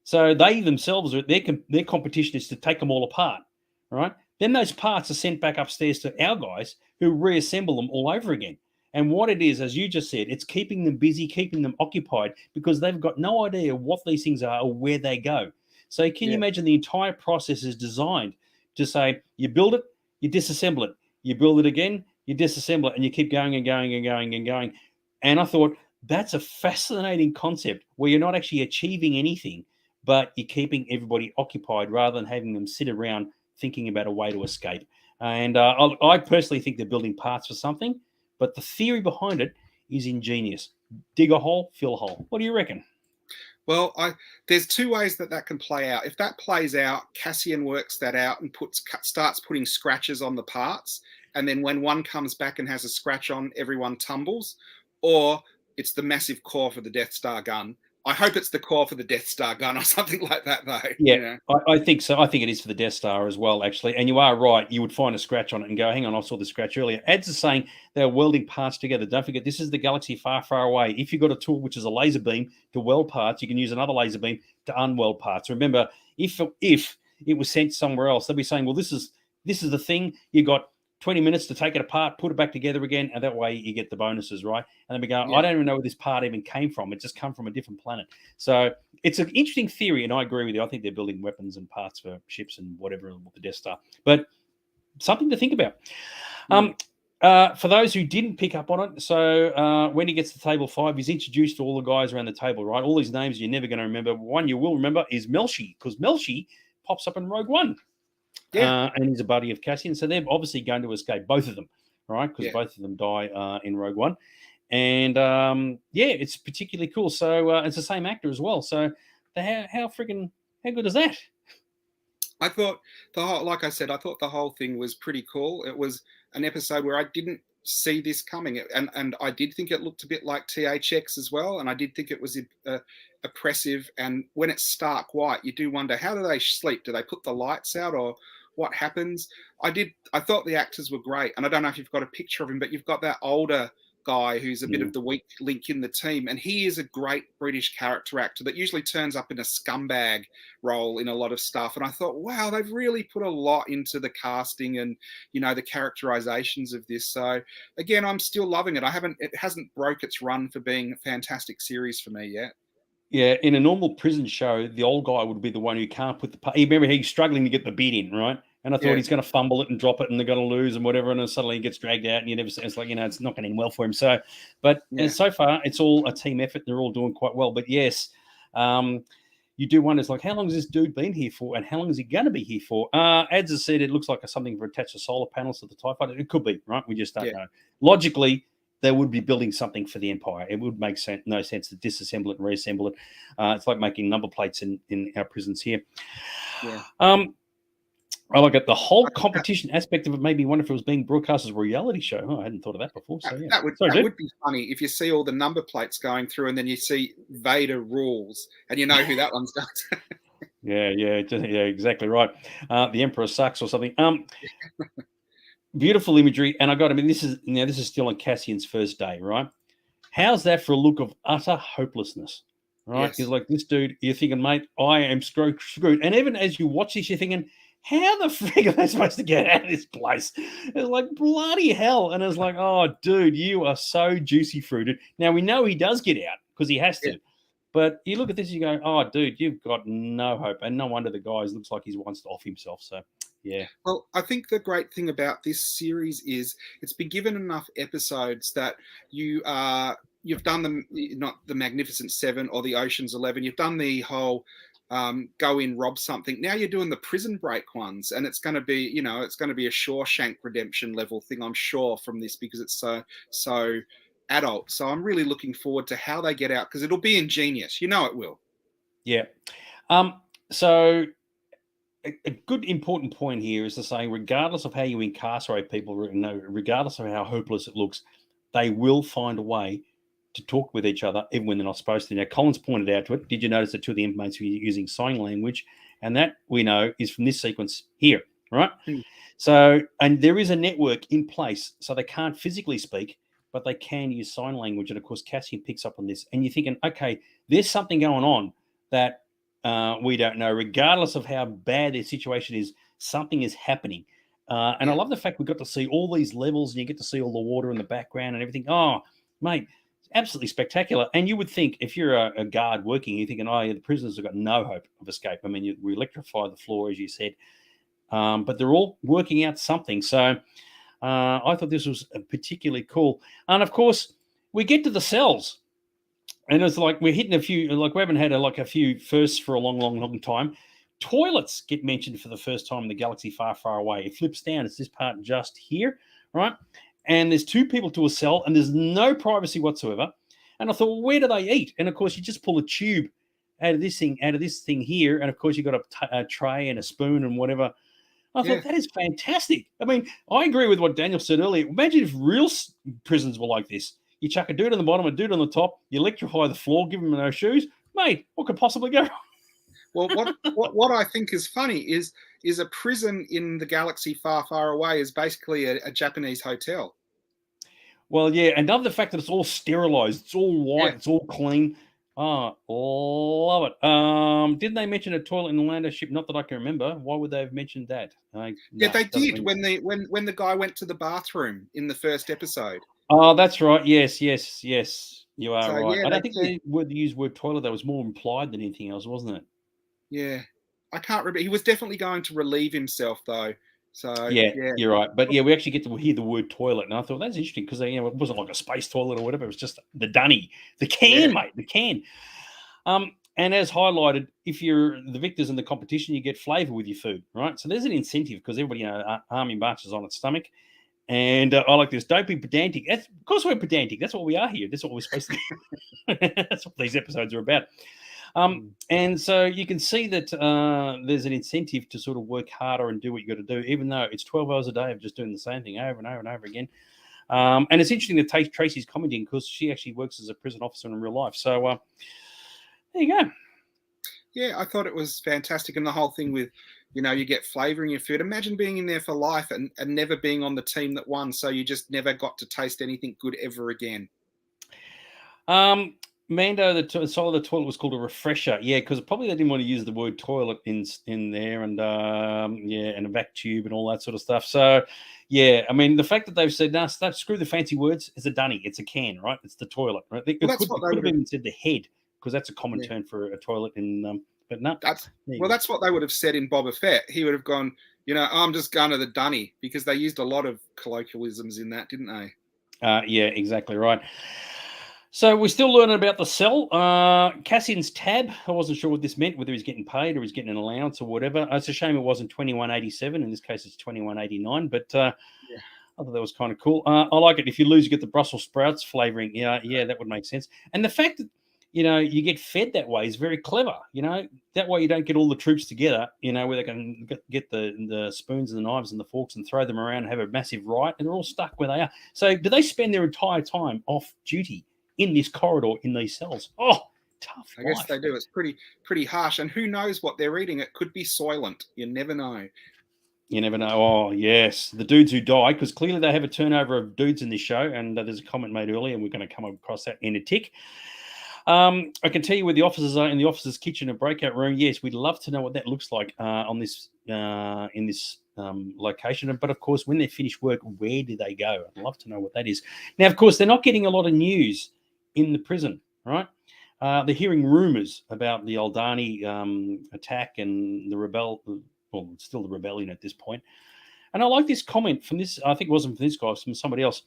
So they themselves, their competition is to take them all apart, right? Then those parts are sent back upstairs to our guys who reassemble them all over again. And what it is, as you just said, it's keeping them busy, keeping them occupied because they've got no idea what these things are or where they go. So can you imagine the entire process is designed to say, you build it, you disassemble it, you build it again, you disassemble it, and you keep going and going and going and going. And I thought that's a fascinating concept where you're not actually achieving anything, but you're keeping everybody occupied rather than having them sit around thinking about a way to escape. And I personally think they're building parts for something, but the theory behind it is ingenious. Dig a hole, fill a hole. What do you reckon? Well, there's 2 ways that can play out. If that plays out, Cassian works that out and starts putting scratches on the parts, and then when one comes back and has a scratch on, everyone tumbles. Or it's the massive core for the Death Star gun. I hope it's the core for the Death Star gun or something like that, though. Yeah, You know? I think so. I think it is for the Death Star as well, actually. And you are right. You would find a scratch on it and go, hang on, I saw the scratch earlier. Ads are saying they're welding parts together. Don't forget, this is the galaxy far, far away. If you've got a tool which is a laser beam to weld parts, you can use another laser beam to unweld parts. Remember, if it was sent somewhere else, they'll be saying, well, this is the thing. You got 20 minutes to take it apart, put it back together again, and that way you get the bonuses, right? And then we go, I don't even know where this part even came from. It just come from a different planet. So it's an interesting theory, and I agree with you. I think they're building weapons and parts for ships and whatever with the Death Star. But something to think about. For those who didn't pick up on it, so when he gets to table 5, he's introduced to all the guys around the table, right? All these names you're never going to remember. One you will remember is Melshi, because Melshi pops up in Rogue One. And he's a buddy of Cassian. So they're obviously going to escape, both of them, right? Because both of them die in Rogue One. And it's particularly cool. So it's the same actor as well. So how good is that? I thought like I said, I thought the whole thing was pretty cool. It was an episode where I didn't see this coming, and I did think it looked a bit like THX as well, and I did think it was oppressive. And when it's stark white, you do wonder, how do they sleep? Do they put the lights out, or what happens? I thought the actors were great, and I don't know if you've got a picture of him, but you've got that older guy who's a bit of the weak link in the team, and he is a great British character actor that usually turns up in a scumbag role in a lot of stuff. And I thought, wow, they've really put a lot into the casting and the characterizations of this. So again, I'm still loving it. It hasn't broke its run for being a fantastic series for me yet. Yeah, in a normal prison show, the old guy would be the one who can't put the. Remember, he's struggling to get the bid in, right? And I thought he's going to fumble it and drop it, and they're going to lose and whatever. And then suddenly he gets dragged out, and you never see. It's like, it's not going to end well for him. So, but and so far it's all a team effort. They're all doing quite well. But yes, you do wonder, it's like, how long has this dude been here for, and how long is he going to be here for? Ads has said it looks like something for attached to solar panels to the TIE fighter. It could be, right? We just don't know. Logically, they would be building something for the Empire. It would make no sense to disassemble it and reassemble it. It's like making number plates in our prisons here. Yeah. I like it. The whole competition aspect of it made me wonder if it was being broadcast as a reality show. Oh, I hadn't thought of that before. So yeah, that would be funny if you see all the number plates going through, and then you see Vader rules, and you know who that one's done. yeah, exactly right. The Emperor sucks or something. Beautiful imagery, and this is still on Cassian's first day, right? How's that for a look of utter hopelessness, right? Yes. He's like, this dude, you're thinking, mate, I am screwed. And even as you watch this, you're thinking, how the frig are they supposed to get out of this place? It's like, bloody hell. And it's like, oh, dude, you are so juicy fruited. Now, we know he does get out because he has to. Yeah. But you look at this and you go, oh, dude, you've got no hope. And no wonder the guy looks like he wants to off himself. So, yeah. Well, I think the great thing about this series is it's been given enough episodes that you've done not the Magnificent Seven or the Ocean's 11. You've done the whole go in, rob something. Now you're doing the prison break ones, and it's going to be, it's going to be a Shawshank Redemption level thing, I'm sure, from this, because it's so adult. So I'm really looking forward to how they get out, because it'll be ingenious. It will. Yeah. So a good important point here is to say, regardless of how you incarcerate people, regardless of how hopeless it looks, they will find a way to talk with each other even when they're not supposed to. Now, Collins pointed out to it. Did you notice that two of the inmates were using sign language? And that, we know, is from this sequence here, right? So, and there is a network in place, so they can't physically speak, but they can use sign language. And of course, Cassian picks up on this. And you're thinking, okay, there's something going on that we don't know. Regardless of how bad their situation is, something is happening. And I love the fact we got to see all these levels, and you get to see all the water in the background and everything. Oh, mate, absolutely spectacular. And you would think, if you're a guard working, you're thinking, oh, yeah, the prisoners have got no hope of escape. I mean, we electrify the floor, as you said. But they're all working out something. So I thought this was particularly cool. And, of course, we get to the cells. And it's like we're hitting a few, like we haven't had a few firsts for a long, long, long time. Toilets get mentioned for the first time in the galaxy far, far away. It flips down. It's this part just here, right? And there's two people to a cell, and there's no privacy whatsoever. And I thought, well, where do they eat? And, of course, you just pull a tube out of this thing here. And, of course, you've got a tray and a spoon and whatever. I thought, that is fantastic. I mean, I agree with what Daniel said earlier. Imagine if real prisons were like this. You chuck a dude on the bottom, a dude on the top, you electrify the floor, give them no shoes. Mate, what could possibly go wrong? Well, what I think is funny is a prison in the galaxy far, far away is basically a Japanese hotel. Well, yeah, and love the fact that it's all sterilized. It's all white. It's all clean. Oh, love it. Didn't they mention a toilet in the Lando ship? Not that I can remember. Why would they have mentioned that? They did when the guy went to the bathroom in the first episode. Oh, that's right. Yes. You are right. Yeah, I don't think they would use the word toilet. That was more implied than anything else, wasn't it? Yeah. I can't remember. He was definitely going to relieve himself, though. So yeah, you're right. But yeah, we actually get to hear the word toilet. And I thought that's interesting because it wasn't like a space toilet or whatever. It was just the dunny, the can, mate, the can. And as highlighted, if you're the victors in the competition, you get flavour with your food, right? So there's an incentive because everybody, army marches on its stomach. And I like this. Don't be pedantic. Of course we're pedantic. That's what we are here. That's what we're supposed to do. That's what these episodes are about. And so you can see that there's an incentive to sort of work harder and do what you got to do, even though it's 12 hours a day of just doing the same thing over and over and over again. And it's interesting that Tracy's commenting because she actually works as a prison officer in real life. So there you go. Yeah, I thought it was fantastic. And the whole thing with, you get flavour in your food. Imagine being in there for life and never being on the team that won. So you just never got to taste anything good ever again. Mando, the side of the toilet was called a refresher. Yeah, because probably they didn't want to use the word toilet in there and and a vac tube and all that sort of stuff. So, yeah, I mean, the fact that they've said, no, screw the fancy words, it's a dunny, it's a can, right? It's the toilet, right? They could have even said the head because that's a common term for a toilet in... But no, that's what they would have said in Boba Fett. He would have gone, I'm just going to the dunny, because they used a lot of colloquialisms in that, didn't they? Yeah, exactly right. So we're still learning about the cell. Cassian's tab. I wasn't sure what this meant, whether he's getting paid or he's getting an allowance or whatever. It's a shame it wasn't 2187. In this case, it's 2189. But I thought that was kind of cool. I like it. If you lose, you get the Brussels sprouts flavoring. Yeah, that would make sense. And the fact that you get fed that way is very clever. That way you don't get all the troops together. Where they can get the spoons and the knives and the forks and throw them around and have a massive riot, and they're all stuck where they are. So do they spend their entire time off duty in this corridor in these cells? Oh, tough. I guess they do. It's pretty harsh. And who knows what they're eating? It could be Soylent. You never know. You never know. Oh, yes. The dudes who die, because clearly they have a turnover of dudes in this show. And there's a comment made earlier, and we're going to come across that in a tick. I can tell you where the officers are in the officers' kitchen and breakout room. Yes, we'd love to know what that looks like in this location. But, of course, when they finish work, where do they go? I'd love to know what that is. Now, of course, they're not getting a lot of news in the prison, right? They're hearing rumors about the Aldani attack and the still the rebellion at this point. And I like this comment from this, I think it wasn't from this guy, it was from somebody else.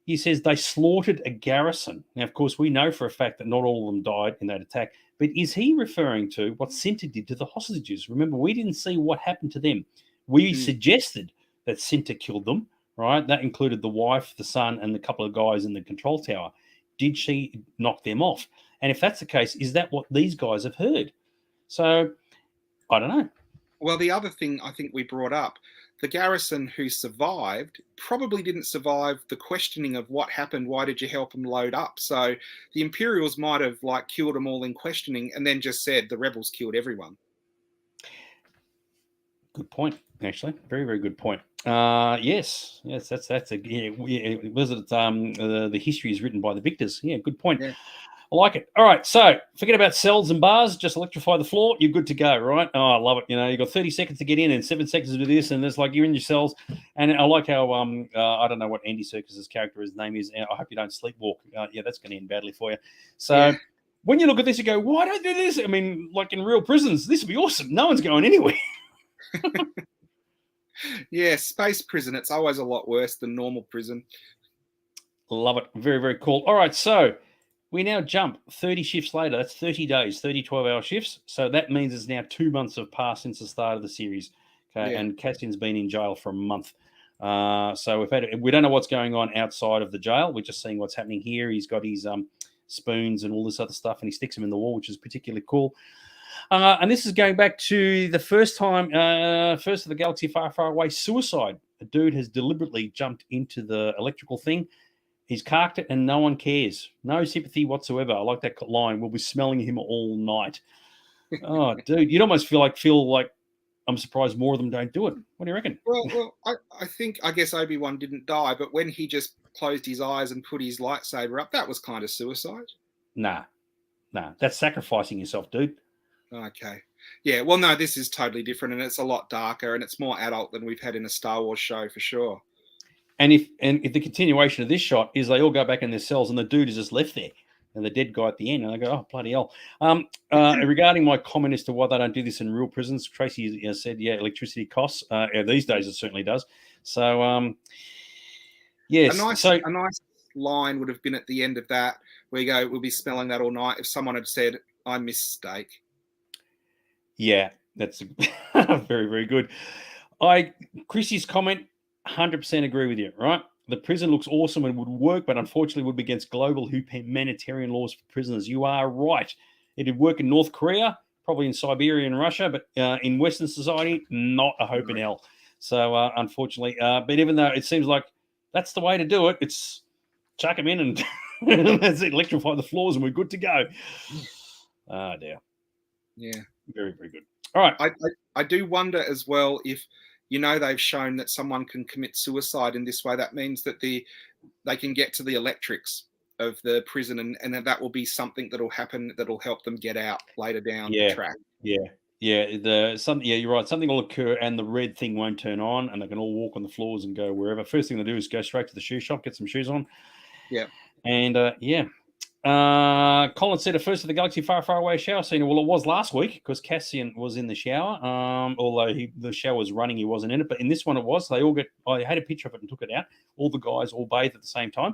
He says they slaughtered a garrison. Now, of course, we know for a fact that not all of them died in that attack, but is he referring to what Cinta did to the hostages? Remember, we didn't see what happened to them. We suggested that Cinta killed them, right? That included the wife, the son, and the couple of guys in the control tower. Did she knock them off? And if that's the case, is that what these guys have heard? So, I don't know. Well, the other thing I think we brought up, the garrison who survived probably didn't survive the questioning of what happened. Why did you help them load up? So the Imperials might have killed them all in questioning and then just said the rebels killed everyone. Good point, actually. Very, very good point. Yes, that's a was it the history is written by the victors. Yeah, good point. Yeah. I like it. All right, so forget about cells and bars. Just electrify the floor. You're good to go, right? Oh, I love it. You've got 30 seconds to get in and 7 seconds to do this, and it's like you're in your cells. And I like how I don't know what Andy Serkis's character's name is. I hope you don't sleepwalk. Yeah, that's going to end badly for you. So when you look at this, you go, "Why don't I do this?" I mean, like in real prisons, this would be awesome. No one's going anywhere. Yeah, space prison. It's always a lot worse than normal prison. Love it. Very, very cool. All right, so we now jump 30 shifts later. That's 30 days, 30 12-hour shifts. So that means it's now 2 months have passed since the start of the series. Okay, yeah. And Cassian's been in jail for a month. So we don't know what's going on outside of the jail. We're just seeing what's happening here. He's got his spoons and all this other stuff, and he sticks them in the wall, which is particularly cool. And this is going back to the first time, first of the galaxy far, far away, suicide. A dude has deliberately jumped into the electrical thing. He's carked it and no one cares. No sympathy whatsoever. I like that line. We'll be smelling him all night. Oh, dude, you'd almost feel like I'm surprised more of them don't do it. What do you reckon? Well, I guess Obi-Wan didn't die, but when he just closed his eyes and put his lightsaber up, that was kind of suicide. Nah. That's sacrificing yourself, dude. Okay. Yeah, well, no, this is totally different, and it's a lot darker, and it's more adult than we've had in a Star Wars show for sure. And if the continuation of this shot is they all go back in their cells and the dude is just left there and the dead guy at the end, and I go, oh, bloody hell. Regarding my comment as to why they don't do this in real prisons, Tracy said, electricity costs. These days it certainly does. So, yes. A nice line would have been at the end of that where you go, we'll be smelling that all night, if someone had said, I miss steak. Yeah, that's very, very good. Chrissy's comment, 100% agree with you, right? The prison looks awesome and would work, but unfortunately would be against global humanitarian laws for prisoners. You are right. It would work in North Korea, probably in Siberia and Russia, but in Western society, not a hope in hell. So, unfortunately, but even though it seems like that's the way to do it, it's chuck them in and that's it, electrify the floors and we're good to go. Oh, dear. Yeah. Very, very good. All right. I do wonder as well if, they've shown that someone can commit suicide in this way. That means that they can get to the electrics of the prison and that will be something that'll happen that'll help them get out later down the track. Yeah. You're right. Something will occur and the red thing won't turn on and they can all walk on the floors and go wherever. First thing they do is go straight to the shoe shop, get some shoes on. Yeah. And Colin said, a first of the galaxy far, far away shower scene. Well, it was last week because Cassian was in the shower. Although the shower was running, he wasn't in it. But in this one, it was. They all I had a picture of it and took it out. All the guys all bathed at the same time,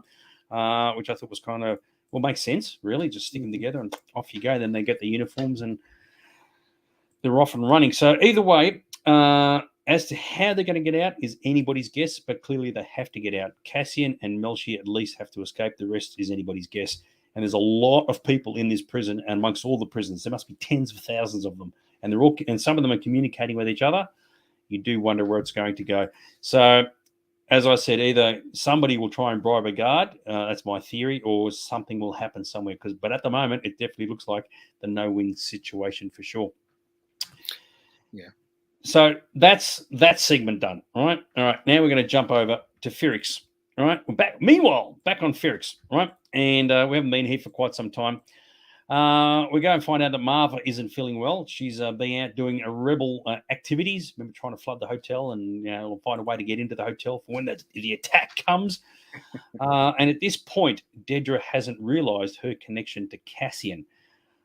which I thought was kind of, well, makes sense, really. Just stick them together and off you go. Then they get the uniforms and they're off and running. So either way, as to how they're going to get out is anybody's guess, but clearly they have to get out. Cassian and Melshi at least have to escape. The rest is anybody's guess. And there's a lot of people in this prison, and amongst all the prisons, there must be tens of thousands of them, and some of them are communicating with each other. You do wonder where it's going to go. So, as I said, either somebody will try and bribe a guard, that's my theory, or something will happen somewhere. But at the moment, it definitely looks like the no-win situation for sure. Yeah. So that's that segment done. All right. Now we're going to jump over to Ferrix. All right. We're back. Meanwhile, back on Ferrix. All right. And we haven't been here for quite some time. We go and find out that Marva isn't feeling well. She's been out doing rebel activities. Remember trying to flood the hotel and we'll find a way to get into the hotel for when the attack comes. And at this point, Dedra hasn't realised her connection to Cassian.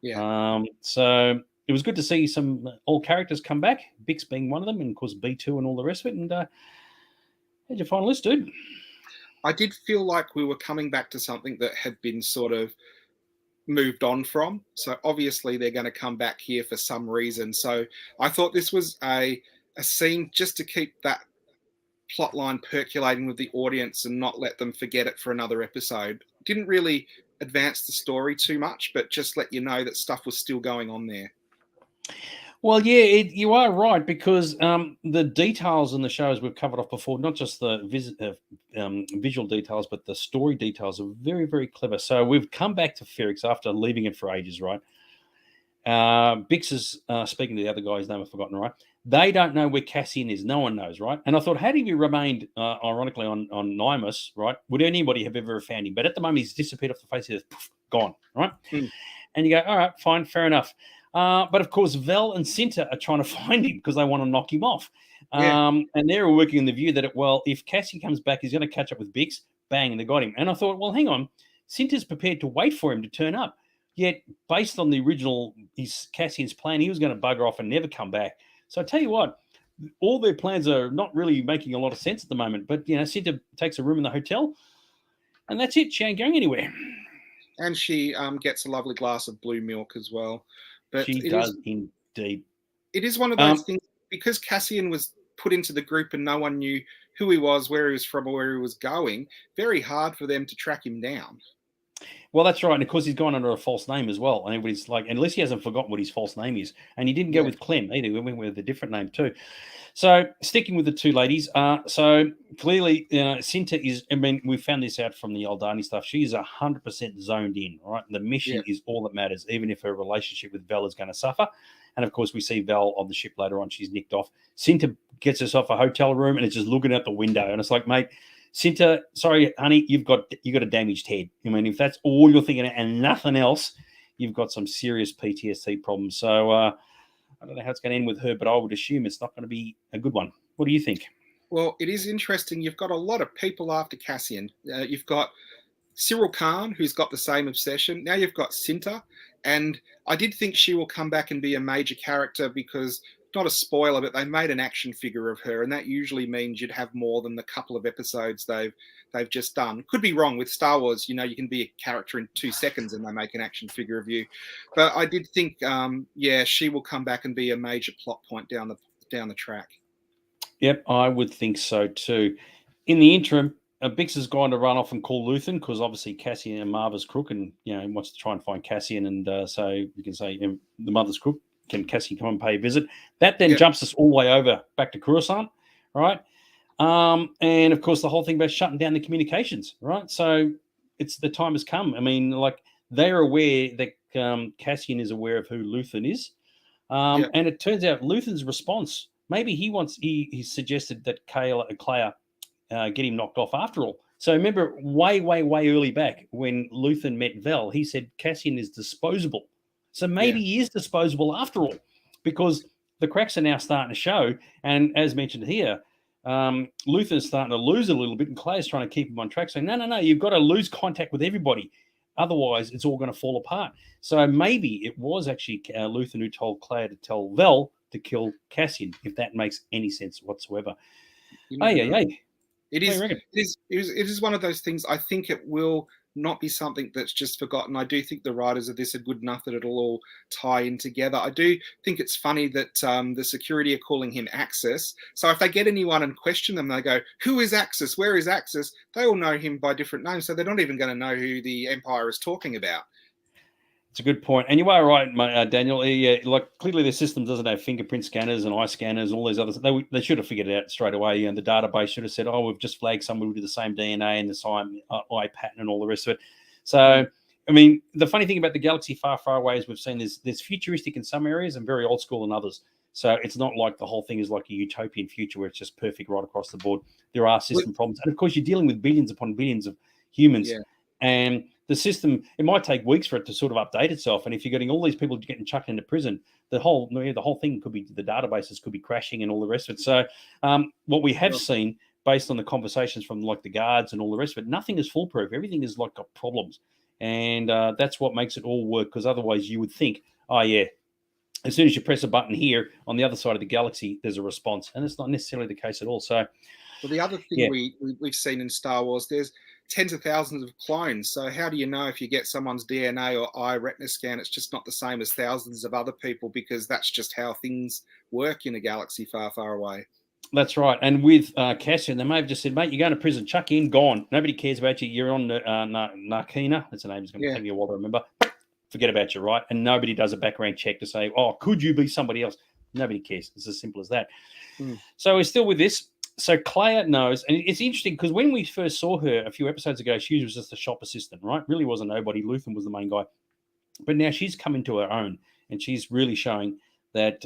Yeah. So it was good to see some old characters come back, Bix being one of them, and of course B2 and all the rest of it. And how'd you find this, dude? I did feel like we were coming back to something that had been sort of moved on from. So obviously they're going to come back here for some reason. So I thought this was a scene just to keep that plot line percolating with the audience and not let them forget it for another episode. Didn't really advance the story too much, but just let you know that stuff was still going on there. Well, yeah, you are right, because the details in the shows we've covered off before, not just the visual details, but the story details are very, very clever. So we've come back to Ferrix after leaving it for ages, right? Bix is speaking to the other guy's name I've forgotten, right? They don't know where Cassian is. No one knows, right? And I thought, had he remained, ironically, on Nymus, right, would anybody have ever found him? But at the moment, he's disappeared off the face of the earth, poof, gone, right? And you go, all right, fine, fair enough. But of course, Vel and Cinta are trying to find him because they want to knock him off. And they're working in the view that, if Cassian comes back, he's going to catch up with Bix. Bang, and they got him. And I thought, well, hang on. Cinta's prepared to wait for him to turn up. Yet, based on the original, Cassian's plan, he was going to bugger off and never come back. So I tell you what, all their plans are not really making a lot of sense at the moment. But, Cinta takes a room in the hotel, and that's it. She ain't going anywhere. And she gets a lovely glass of blue milk as well. But she does indeed. It is one of those things, because Cassian was put into the group and no one knew who he was, where he was from, or where he was going, very hard for them to track him down. Well, that's right. And of course, he's gone under a false name as well. And everybody's like, unless he hasn't forgotten what his false name is. And he didn't go with Clem either. He went with a different name too. So sticking with the two ladies. So clearly, Cinta is, we found this out from the Aldani stuff. She's 100% zoned in, right? The mission is all that matters, even if her relationship with Vel is going to suffer. And of course, we see Vel on the ship later on. She's nicked off. Cinta gets herself a hotel room and it's just looking out the window. And it's like, mate, Cinta, sorry, honey, you've got a damaged head. If that's all you're thinking and nothing else, you've got some serious PTSD problems. So I don't know how it's going to end with her, but I would assume it's not going to be a good one. What do you think? Well, it is interesting. You've got a lot of people after Cassian. You've got Cyril Khan, who's got the same obsession. Now you've got Cinta. And I did think she will come back and be a major character because, not a spoiler, but they made an action figure of her, and that usually means you'd have more than the couple of episodes they've just done. Could be wrong with Star Wars. You can be a character in 2 seconds and they make an action figure of you. But I did think, she will come back and be a major plot point down the track. Yep, I would think so too. In the interim, Bix has gone to run off and call Luthen because obviously Cassian and Marva's crook, and wants to try and find Cassian, and so you can say the mother's crook. Can Cassian come and pay a visit? That then jumps us all the way over back to Coruscant, right? And of course, the whole thing about shutting down the communications, right? So the time has come. They're aware that Cassian is aware of who Luthen is, and it turns out Luthen's response, maybe he suggested that Claire get him knocked off after all. So remember, way, way, way early back when Luthen met Vel, he said Cassian is disposable. So maybe he is disposable after all, because the cracks are now starting to show. And as mentioned here, Luthen's starting to lose a little bit, and Clay's trying to keep him on track, saying, no, you've got to lose contact with everybody. Otherwise, it's all going to fall apart. So maybe it was actually Luthen who told Claire to tell Vel to kill Cassian, if that makes any sense whatsoever. Hey. What do you reckon? It is one of those things. I think it will not be something that's just forgotten. I do think the writers of this are good enough that it'll all tie in together. I do think it's funny that the security are calling him Axis. So if they get anyone and question them, they go, "Who is Axis? Where is Axis?" They all know him by different names, so they're not even going to know who the Empire is talking about. It's a good point, and you are right, Daniel. Yeah, like clearly the system doesn't have fingerprint scanners and eye scanners and all these others. They should have figured it out straight away. And the database should have said, "Oh, we've just flagged someone with the same DNA and the same eye pattern and all the rest of it." So, I mean, the funny thing about the galaxy far, far away is we've seen there's futuristic in some areas and very old school in others. So it's not like the whole thing is like a utopian future where it's just perfect right across the board. There are system problems, and of course, you're dealing with billions upon billions of humans, and the system, it might take weeks for it to sort of update itself. And if you're getting all these people getting chucked into prison, the whole thing could be, the databases could be crashing and all the rest of it. So what we have seen based on the conversations from like the guards and all the rest of it, nothing is foolproof. Everything is like got problems. And that's what makes it all work. Because otherwise you would think, oh yeah, as soon as you press a button here on the other side of the galaxy, there's a response. And it's not necessarily the case at all. So, well, the other thing we've seen in Star Wars, there's tens of thousands of clones. So how do you know if you get someone's DNA or eye retina scan, it's just not the same as thousands of other people, because that's just how things work in a galaxy far, far away. That's right. And with Cassian, they may have just said, mate, you're going to prison, chuck in, gone. Nobody cares about you. You're on Narkina. That's the name. It's going to take me a while to remember. Forget about you, right? And nobody does a background check to say, oh, could you be somebody else? Nobody cares. It's as simple as that. So we're still with this. So Claire knows, and it's interesting because when we first saw her a few episodes ago, she was just a shop assistant, right? Really wasn't nobody. Luthen was the main guy. But now she's come into her own, and she's really showing that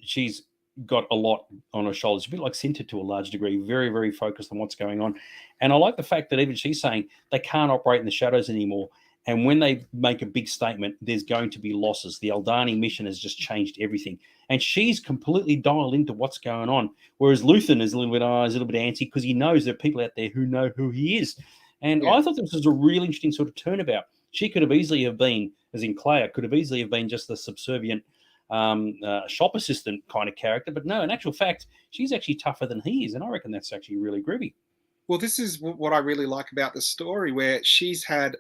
she's got a lot on her shoulders. A bit like Cinta to a large degree, very, very focused on what's going on. And I like the fact that even she's saying they can't operate in the shadows anymore. And when they make a big statement, there's going to be losses. The Aldani mission has just changed everything. And she's completely dialed into what's going on. Whereas Luthen is a little bit antsy because he knows there are people out there who know who he is. And I thought this was a really interesting sort of turnabout. She could have easily have been, as in Claire, could have easily have been just the subservient shop assistant kind of character. But no, in actual fact, she's actually tougher than he is. And I reckon that's actually really groovy. Well, this is what I really like about the story, where she's had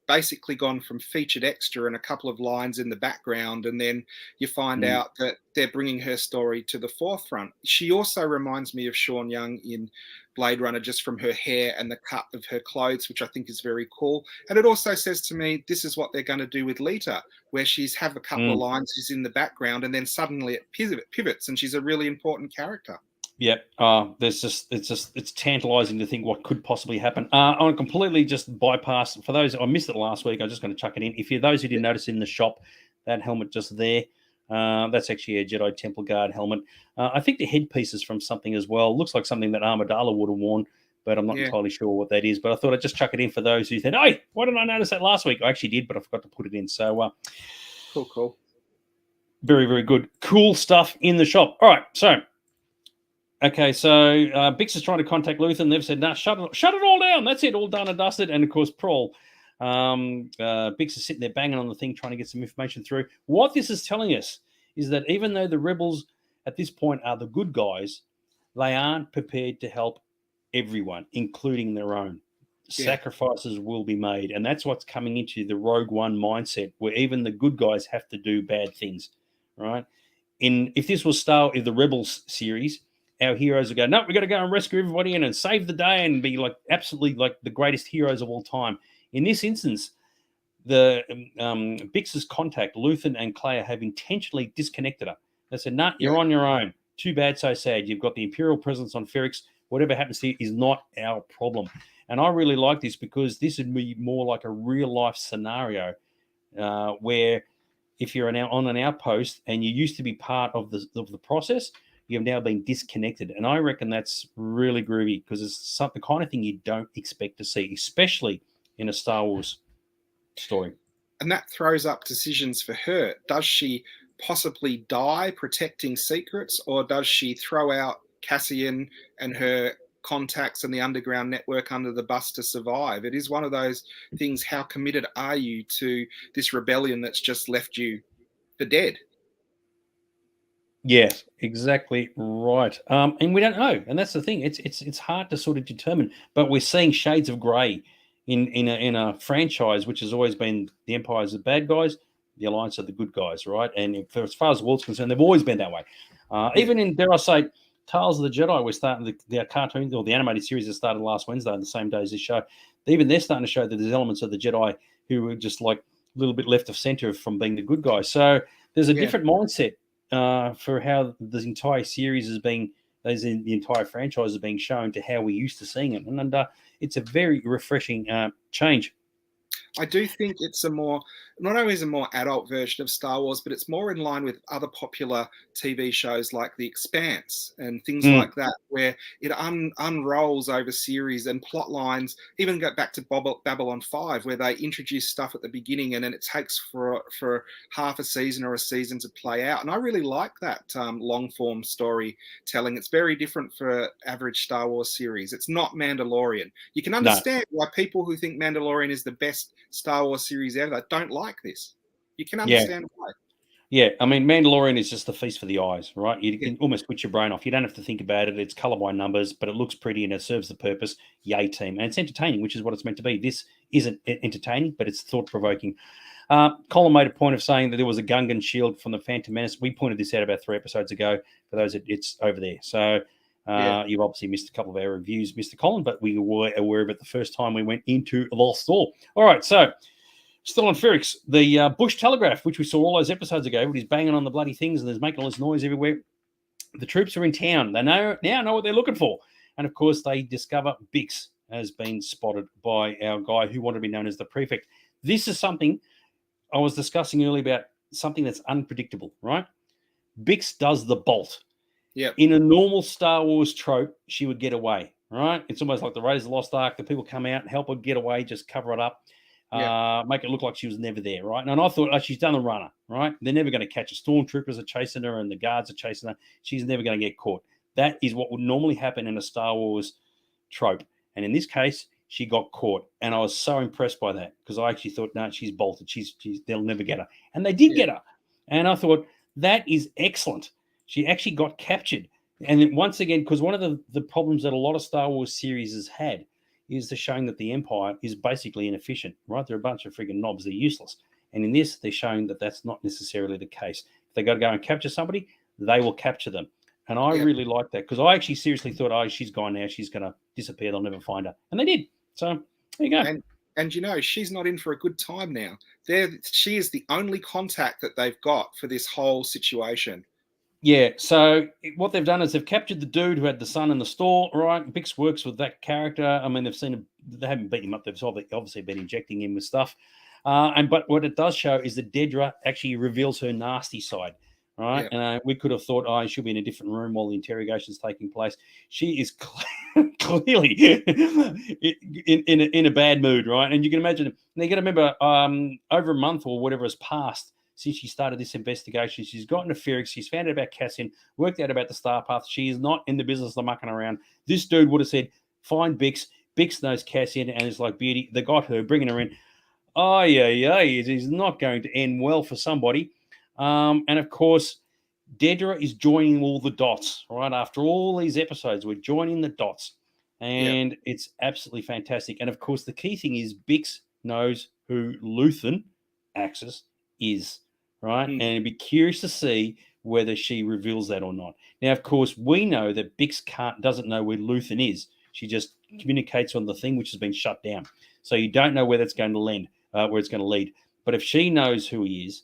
basically gone from featured extra and a couple of lines in the background, and then you find out that they're bringing her story to the forefront. She also reminds me of Sean Young in Blade Runner, just from her hair and the cut of her clothes, which I think is very cool. And it also says to me, this is what they're going to do with Lita, where she's have a couple of lines, she's in the background, and then suddenly it pivots, and she's a really important character. Yeah, it's tantalizing to think what could possibly happen. I completely just bypass, for those, I missed it last week, I'm just going to chuck it in. If you're those who didn't notice in the shop, that helmet just there, that's actually a Jedi Temple Guard helmet. I think the headpiece is from something as well. Looks like something that Amidala would have worn, but I'm not entirely sure what that is. But I thought I'd just chuck it in for those who said, hey, why didn't I notice that last week? I actually did, but I forgot to put it in. So cool. Very, very good. Cool stuff in the shop. All right, so okay, so Bix is trying to contact Luthen. They've said, nah, shut it all down. That's it, all done and dusted. And, of course, Prawl. Bix is sitting there banging on the thing, trying to get some information through. What this is telling us is that even though the rebels at this point are the good guys, they aren't prepared to help everyone, including their own. Sacrifices will be made. And that's what's coming into the Rogue One mindset, where even the good guys have to do bad things, right? If this was the Rebels series, our heroes would go, no, we got to go and rescue everybody and save the day and be like absolutely like the greatest heroes of all time. In this instance, the Bix's contact, Luthen and Claire, have intentionally disconnected her. They said, nah, you're on your own. Too bad, so sad. You've got the Imperial presence on Ferrix. Whatever happens to you is not our problem. And I really like this because this would be more like a real-life scenario where if you're on an outpost and you used to be part of the process, you've now been disconnected. And I reckon that's really groovy because it's the kind of thing you don't expect to see, especially in a Star Wars story. And that throws up decisions for her. Does she possibly die protecting secrets, or does she throw out Cassian and her contacts and the underground network under the bus to survive. It is one of those things. How committed are you to this rebellion that's just left you for dead? Yes, exactly right. And we don't know, and that's the thing. It's hard to sort of determine, but we're seeing shades of grey in a franchise which has always been the Empire's the bad guys, the Alliance are the good guys, right? And as far as the world's concerned, they've always been that way. Even in, dare I say, Tales of the Jedi, we're starting the cartoon or the animated series that started last Wednesday on the same day as this show. Even they're starting to show that there's elements of the Jedi who are just like a little bit left of center from being the good guys. So there's a different mindset for how the entire series is being, as in the entire franchise is being shown to how we used to seeing it, and it's a very refreshing change. I do think it's not only is a more adult version of Star Wars, but it's more in line with other popular TV shows like The Expanse and things like that, where it unrolls over series and plot lines. Even go back to Babylon 5, where they introduce stuff at the beginning and then it takes for half a season or a season to play out. And I really like that long form storytelling. It's very different for average Star Wars series. It's not Mandalorian. You can understand why people who think Mandalorian is the best Star Wars series ever don't like this. You can understand why. Yeah, I mean, Mandalorian is just the feast for the eyes, right? You can almost switch your brain off. You don't have to think about it. It's color by numbers, but it looks pretty and it serves the purpose. Yay, team. And it's entertaining, which is what it's meant to be. This isn't entertaining, but it's thought-provoking. Colin made a point of saying that there was a Gungan shield from the Phantom Menace. We pointed this out about 3 episodes ago. For those, it's over there. So you've obviously missed a couple of our reviews, Mr. Colin, but we were aware of it the first time we went into the store. All right, so still on Ferrix, the Bush Telegraph, which we saw all those episodes ago, but he's banging on the bloody things and there's making all this noise everywhere. The troops are in town. They now know what they're looking for. And, of course, they discover Bix has been spotted by our guy who wanted to be known as the Prefect. This is something I was discussing earlier about, something that's unpredictable, right? Bix does the bolt. Yeah. In a normal Star Wars trope, she would get away, right? It's almost like the Raiders of the Lost Ark. The people come out and help her get away, just cover it up. Make it look like she was never there, right? And I thought, oh, she's done the runner, right? They're never going to catch her. Stormtroopers are chasing her and the guards are chasing her. She's never going to get caught. That is what would normally happen in a Star Wars trope. And in this case, she got caught. And I was so impressed by that because I actually thought, no, she's bolted. They'll never get her. And they did get her. And I thought, that is excellent. She actually got captured. And then once again, because one of the problems that a lot of Star Wars series has had is the showing that the Empire is basically inefficient, right? They're a bunch of friggin' knobs. They're useless. And in this, they're showing that that's not necessarily the case. If they got to go and capture somebody, they will capture them. And I really like that because I actually seriously thought, oh, she's gone now. She's going to disappear. They'll never find her. And they did. So there you go. And you know, she's not in for a good time now. She is the only contact that they've got for this whole situation. Yeah, so what they've done is they've captured the dude who had the son in the store, right? Bix works with that character. I mean, they've seen him, they haven't beaten him up. They've obviously been injecting him with stuff. But what it does show is that Dedra actually reveals her nasty side, right? Yeah. And we could have thought, oh, she'll be in a different room while the interrogation's taking place. She is clearly in a bad mood, right? And you can imagine, and you got to remember, over a month or whatever has passed since she started this investigation. She's gotten to Ferrix. She's found out about Cassian, worked out about the Star Path. She is not in the business of mucking around. This dude would have said, find Bix. Bix knows Cassian, and it's like, beauty. They got her, bringing her in. Oh, yeah. It is not going to end well for somebody. And, of course, Dedra is joining all the dots, right? After all these episodes, we're joining the dots. And it's absolutely fantastic. And, of course, the key thing is Bix knows who Luthen Axis is, right? And it'd be curious to see whether she reveals that or not. Now, of course, we know that Bix doesn't know where Luthen is. She just communicates on the thing which has been shut down. So you don't know where that's going to land, where it's going to lead. But if she knows who he is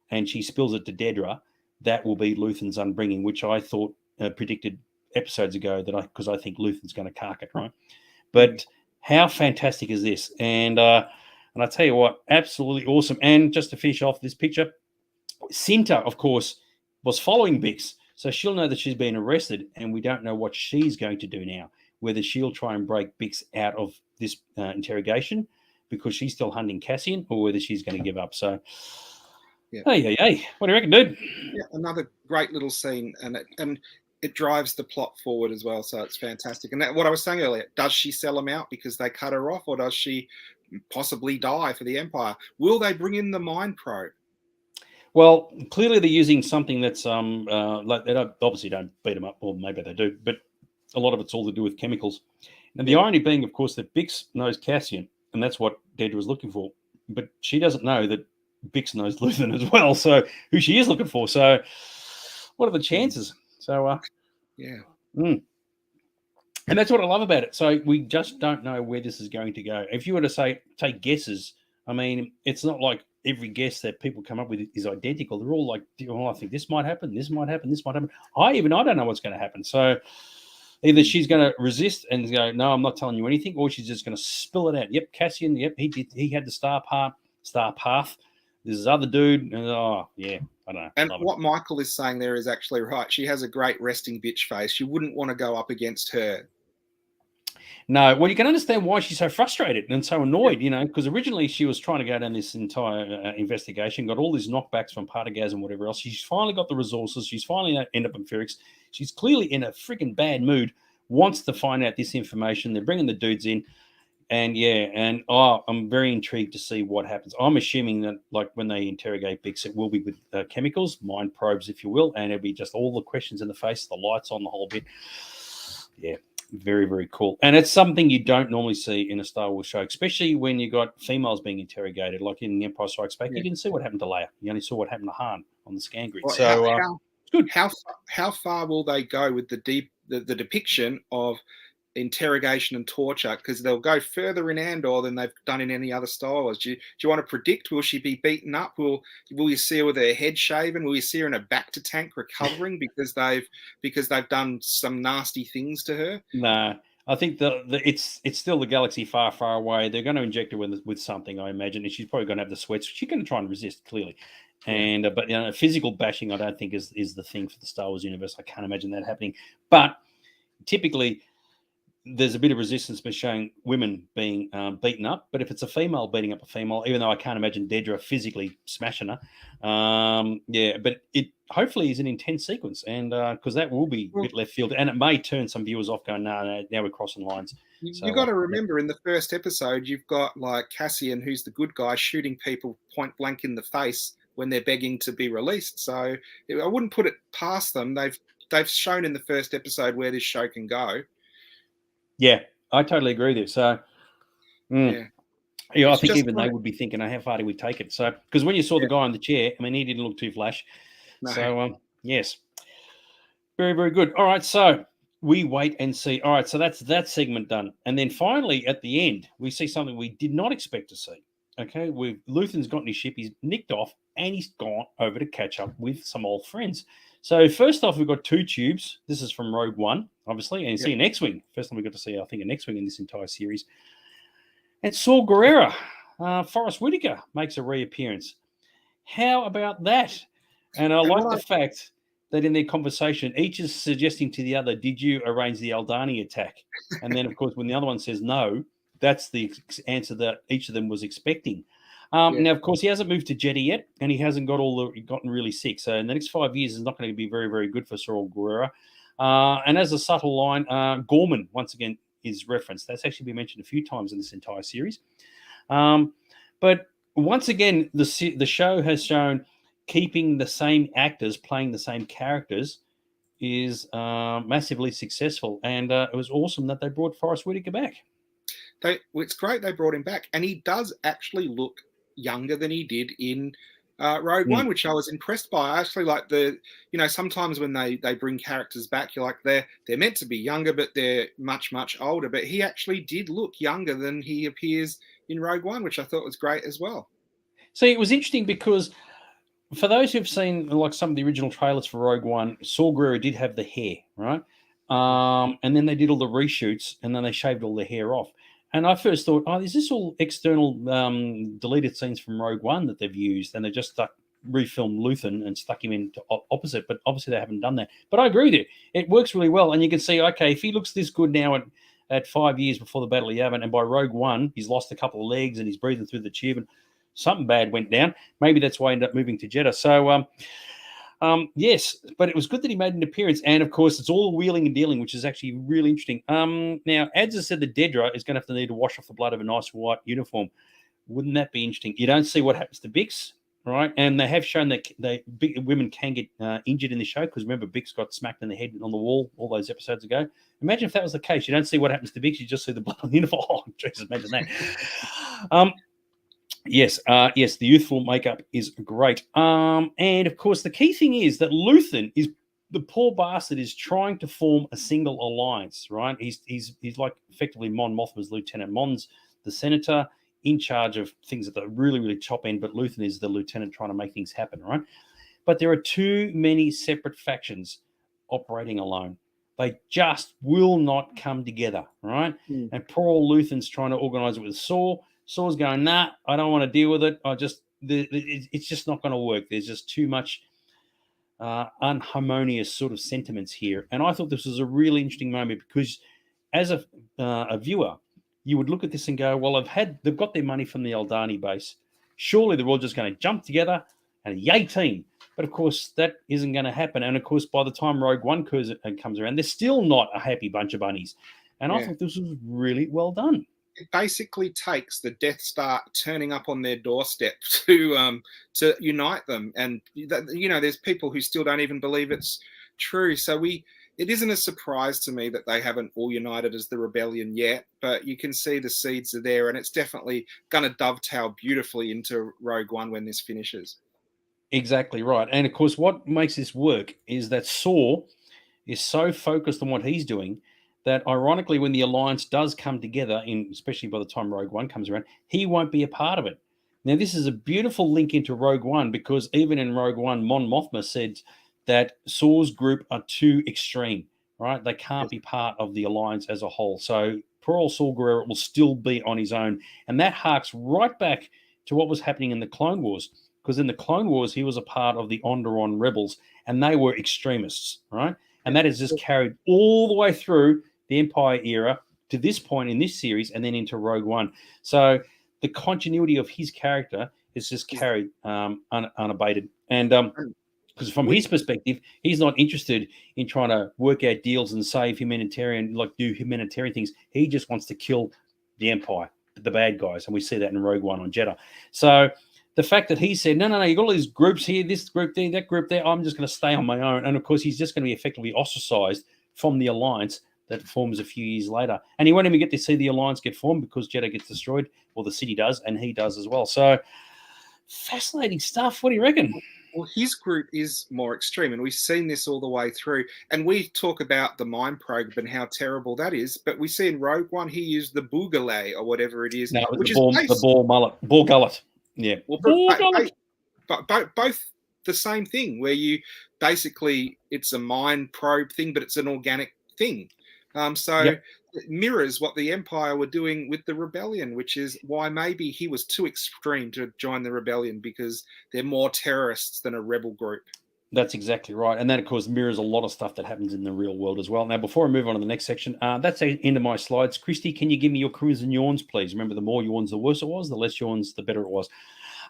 and she spills it to Dedra, that will be Luthen's unbringing, which I thought predicted episodes ago because I think Luthen's going to cark it, right? But how fantastic is this? And I tell you what, absolutely awesome. And just to finish off this picture, Cinta, of course, was following Bix. So she'll know that she's been arrested, and we don't know what she's going to do now, whether she'll try and break Bix out of this interrogation because she's still hunting Cassian, or whether she's going to give up. So, hey, what do you reckon, dude? Yeah, another great little scene. And it drives the plot forward as well. So it's fantastic. And what I was saying earlier, does she sell them out because they cut her off, or does she possibly die for the Empire? Will they bring in the mind probe? Well, clearly they're using something that's like they obviously don't beat them up, or maybe they do, but a lot of it's all to do with chemicals. And the irony being, of course, that Bix knows Cassian, and that's what Dedra was looking for. But she doesn't know that Bix knows Luthen as well, so who she is looking for. So what are the chances? So, yeah. And that's what I love about it. So we just don't know where this is going to go. If you were to take guesses, I mean, it's not like every guess that people come up with is identical. They're all like, well, I think this might happen, this might happen, this might happen. I don't know what's going to happen. So either she's going to resist and go, no, I'm not telling you anything, or she's just going to spill it out. Yep, Cassian, yep, he had the star path. This is other dude. And, oh, yeah, I don't know. And what Michael is saying there is actually right. She has a great resting bitch face. You wouldn't want to go up against her. No, well, you can understand why she's so frustrated and so annoyed, because originally she was trying to go down this entire investigation, got all these knockbacks from Partagaz and whatever else. She's finally got the resources. She's finally ended up in Ferrix. She's clearly in a freaking bad mood, wants to find out this information. They're bringing the dudes in. And I'm very intrigued to see what happens. I'm assuming that, like, when they interrogate Bix, it will be with chemicals, mind probes, if you will, and it'll be just all the questions in the face, the lights on, the whole bit. Yeah. Very, very cool. And it's something you don't normally see in a Star Wars show, especially when you got females being interrogated. Like in The Empire Strikes Back, you didn't see what happened to Leia. You only saw what happened to Han on the scan grid. Well, so good. How far will they go with the depiction of interrogation and torture? Because they'll go further in Andor than they've done in any other Star Wars. Do you want to predict? Will she be beaten up? Will you see her with her head shaven? Will you see her in a back to tank recovering because they've done some nasty things to her? No, I think it's still the galaxy far, far away. They're going to inject her with something, I imagine, and she's probably going to have the sweats. She's going to try and resist, clearly. And but physical bashing, I don't think is the thing for the Star Wars universe. I can't imagine that happening. But typically, there's a bit of resistance by showing women being beaten up. But if it's a female beating up a female, even though I can't imagine Dedra physically smashing her, but it hopefully is an intense sequence, and because that will be a bit left field, and it may turn some viewers off going, no, now we're crossing lines. You've got to remember, in the first episode, you've got like Cassian, who's the good guy, shooting people point blank in the face when they're begging to be released. So I wouldn't put it past them. They've shown in the first episode where this show can go. Yeah, I totally agree with you. So, I think even they would be thinking, how far do we take it? So, because when you saw the guy in the chair, I mean, he didn't look too flash. No. So, yes. Very, very good. All right, so we wait and see. All right, so that's that segment done. And then finally, at the end, we see something we did not expect to see. Okay, Luthen's got in his ship, he's nicked off, and he's gone over to catch up with some old friends. So first off, we've got two tubes. This is from Rogue One, obviously, and you see an X-Wing. First time we got to see, I think, an X-Wing in this entire series. And Saw Gerrera, Forrest Whitaker makes a reappearance. How about that? And I like the fact that in their conversation, each is suggesting to the other, did you arrange the Aldani attack? And then, of course, when the other one says no, that's the answer that each of them was expecting. Now, of course, he hasn't moved to Jeddah yet, and he hasn't gotten really sick. So in the next 5 years is not going to be very, very good for Saw Gerrera. And as a subtle line, Gorman, once again, is referenced. That's actually been mentioned a few times in this entire series. But once again, the show has shown keeping the same actors playing the same characters is massively successful. And it was awesome that they brought Forrest Whitaker back. It's great they brought him back. And he does actually look younger than he did in Rogue One, which I was impressed by. I actually like sometimes when they bring characters back, you're like, they're meant to be younger, but they're much, much older. But he actually did look younger than he appears in Rogue One, which I thought was great as well. See, it was interesting because for those who've seen like some of the original trailers for Rogue One, Saw Gerrera did have the hair, right? And then they did all the reshoots, and then they shaved all the hair off. And I first thought, is this all external deleted scenes from Rogue One that they've used? And they just refilmed Luthen and stuck him into opposite. But obviously they haven't done that. But I agree with you. It works really well. And you can see, okay, if he looks this good now at 5 years before the Battle of Yavin, and by Rogue One, he's lost a couple of legs and he's breathing through the tube and something bad went down. Maybe that's why he ended up moving to Jeddah. So, Yes, but it was good that he made an appearance. And, of course, it's all wheeling and dealing, which is actually really interesting. Now, Ads has said that Dedra is going to have to need to wash off the blood of a nice white uniform. Wouldn't that be interesting? You don't see what happens to Bix, right? And they have shown that women can get injured in the show because, remember, Bix got smacked in the head on the wall all those episodes ago. Imagine if that was the case. You don't see what happens to Bix. You just see the blood on the uniform. Oh, Jesus, imagine that. Yes, the youthful makeup is great. And of course, the key thing is that Luthen is the poor bastard is trying to form a single alliance, right? He's like effectively Mon Mothma's lieutenant. Mon's the senator in charge of things at the really, really top end, but Luthen is the lieutenant trying to make things happen, right? But there are too many separate factions operating alone. They just will not come together, right? And poor old Luthen's trying to organize it with Saw. Saw's going, nah, I don't want to deal with it. It's just not going to work. There's just too much unharmonious sort of sentiments here. And I thought this was a really interesting moment because as a viewer, you would look at this and go, well, they've got their money from the Aldani base. Surely they're all just going to jump together and yay team. But of course, that isn't going to happen. And of course, by the time Rogue One comes around, they're still not a happy bunch of bunnies. And I thought this was really well done. It basically takes the Death Star turning up on their doorstep to unite them, and there's people who still don't even believe it's true. So it isn't a surprise to me that they haven't all united as the rebellion yet, but you can see the seeds are there, and it's definitely going to dovetail beautifully into Rogue One when this finishes. Exactly right, and of course, what makes this work is that Saw is so focused on what he's doing that ironically, when the Alliance does come together, especially by the time Rogue One comes around, he won't be a part of it. Now, this is a beautiful link into Rogue One because even in Rogue One, Mon Mothma said that Saw's group are too extreme, right? They can't be part of the Alliance as a whole. So poor old Saw Gerrera will still be on his own. And that harks right back to what was happening in the Clone Wars, because in the Clone Wars, he was a part of the Andor rebels, and they were extremists, right? And that is just carried all the way through the Empire era to this point in this series and then into Rogue One. So the continuity of his character is just carried unabated. And because from his perspective, he's not interested in trying to work out deals and save humanitarian, like do humanitarian things. He just wants to kill the Empire, the bad guys. And we see that in Rogue One on Jeddah. So the fact that he said, no, you've got all these groups here, this group there, that group there, I'm just going to stay on my own. And of course, he's just going to be effectively ostracized from the Alliance that forms a few years later. And he won't even get to see the Alliance get formed because Jeddah gets destroyed, or the city does, and he does as well. So fascinating stuff. What do you reckon? Well, his group is more extreme, and we've seen this all the way through. And we talk about the mind probe and how terrible that is, but we see in Rogue One, he used the boogalay or whatever it is. No, it was the ball gullet. Yeah. Well, both the same thing, where you basically, it's a mind probe thing, but it's an organic thing. It mirrors what the Empire were doing with the rebellion, which is why maybe he was too extreme to join the rebellion, because they're more terrorists than a rebel group. That's exactly right. And that, of course, mirrors a lot of stuff that happens in the real world as well. Now, before I move on to the next section, that's the end of my slides. Christy, can you give me your crimson yawns, please? Remember, the more yawns, the worse it was. The less yawns, the better it was.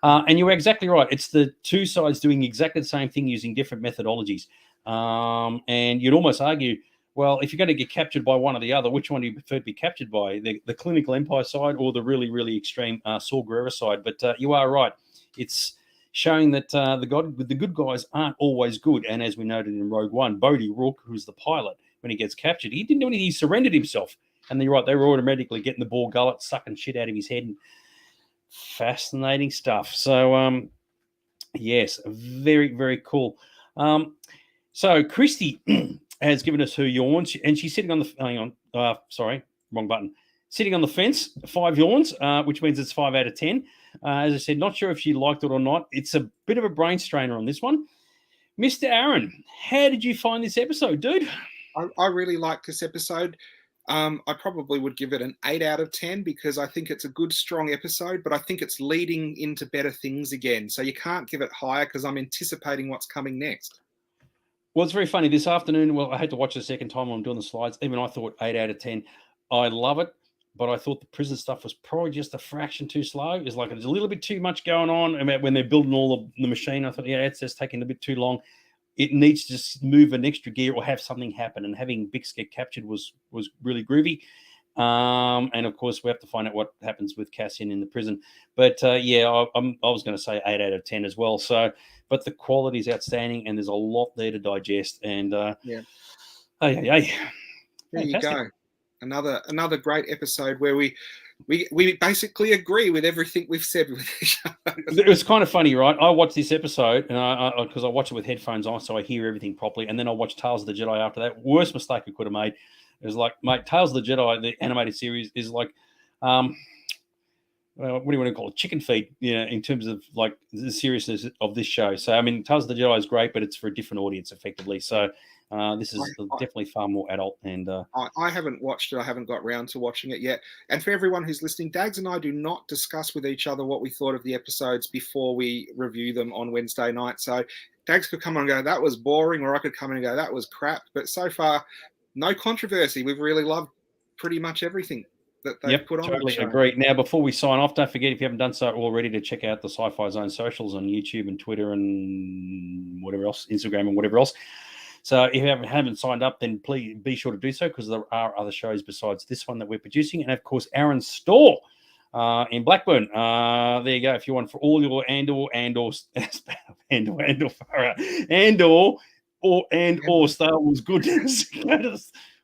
And you were exactly right. It's the two sides doing exactly the same thing using different methodologies. And you'd almost argue, well, if you're going to get captured by one or the other, which one do you prefer to be captured by? The clinical Empire side or the really, really extreme Saw Gerrera side? But you are right. It's showing that the good guys aren't always good. And as we noted in Rogue One, Bodhi Rook, who's the pilot, when he gets captured, he didn't do anything. He surrendered himself. And you're right, they were automatically getting the ball gullet, sucking shit out of his head. And fascinating stuff. So, yes, very, very cool. So Christy has given us her yawns, and she's sitting on the wrong button. Sitting on the fence, 5 yawns, which means it's 5 out of 10. As I said, not sure if she liked it or not. It's a bit of a brain strainer on this one. Mr. Aaron, how did you find this episode, dude? I really liked this episode. I probably would give it an 8 out of 10 because I think it's a good, strong episode, but I think it's leading into better things again. So you can't give it higher because I'm anticipating what's coming next. Well, it's very funny. This afternoon, I had to watch it a second time when I'm doing the slides. Even I thought 8 out of 10. I love it, but I thought the prison stuff was probably just a fraction too slow. It's like there's a little bit too much going on. I mean, when they're building all the machine, I thought, yeah, it's just taking a bit too long. it needs to just move an extra gear or have something happen. And having Bix get captured was really groovy. And of course, we have to find out what happens with Cassian in the prison. But yeah, I was going to say 8 out of 10 as well. So, but the quality is outstanding, and there's a lot there to digest. And there you go. Another great episode where we basically agree with everything we've said with each other. It was kind of funny, right? I watched this episode, and because I watch it with headphones on, so I hear everything properly. And then I watched Tales of the Jedi after that. Worst mistake I could have made. It was like, mate, Tales of the Jedi, the animated series, is like, what do you want to call it? Chicken feed, in terms of like the seriousness of this show. So, I mean, Tales of the Jedi is great, but it's for a different audience, effectively. So, this is definitely far more adult. And I haven't watched it. I haven't got round to watching it yet. And for everyone who's listening, Dags and I do not discuss with each other what we thought of the episodes before we review them on Wednesday night. So Dags could come on and go, that was boring, or I could come in and go, that was crap. But so far, no controversy. We've really loved pretty much everything that they've put on. Totally agree. Now, before we sign off, don't forget, if you haven't done so already, to check out the Sci-Fi Zone socials on YouTube and Twitter and whatever else, Instagram and whatever else. So if you haven't signed up, then please be sure to do so, because there are other shows besides this one that we're producing. And, of course, Aaron's store in Blackburn. There you go. If you want for all your Andor or Star Wars goodness.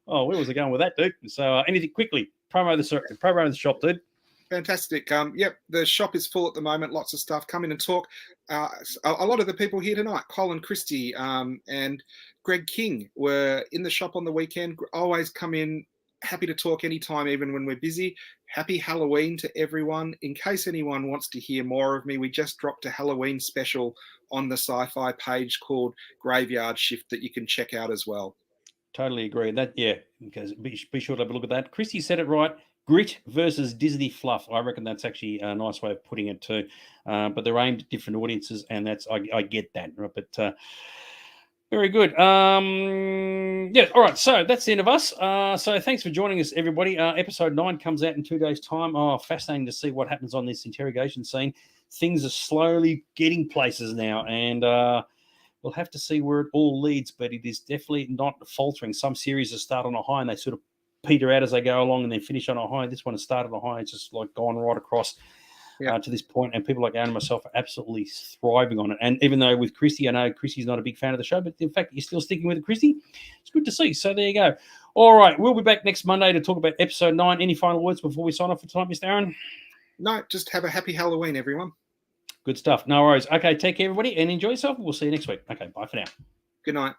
Oh, where was I going with that, dude? So anything quickly, promo the shop, dude. Fantastic. The shop is full at the moment. Lots of stuff. Come in and talk. A lot of the people here tonight, Colin Christie and Greg King, were in the shop on the weekend. Always come in. Happy to talk anytime, even when we're busy. Happy Halloween to everyone. In case anyone wants to hear more of me, we just dropped a Halloween special on the Sci-Fi page called Graveyard Shift that you can check out as well. Totally agree. Because be sure to have a look at that. Christy said it right. Grit versus Disney fluff. I reckon that's actually a nice way of putting it too. But they're aimed at different audiences, and I get that. Right? But very good. All right. So that's the end of us. So thanks for joining us, everybody. Episode 9 comes out in 2 days' time. Oh, fascinating to see what happens on this interrogation scene. Things are slowly getting places now, and we'll have to see where it all leads. But it is definitely not faltering. Some series have started on a high, and they sort of peter out as they go along and then finish on a high. This one has started on a high. It's just like gone right across to this point. And people like Aaron and myself are absolutely thriving on it. And even though with Christy, I know Christy's not a big fan of the show, but in fact, you're still sticking with it, Christy. It's good to see. So there you go. All right. We'll be back next Monday to talk about episode 9. Any final words before we sign off for tonight, Mr. Aaron? No, just have a happy Halloween, everyone. Good stuff. No worries. Okay. Take care, everybody, and enjoy yourself. We'll see you next week. Okay. Bye for now. Good night.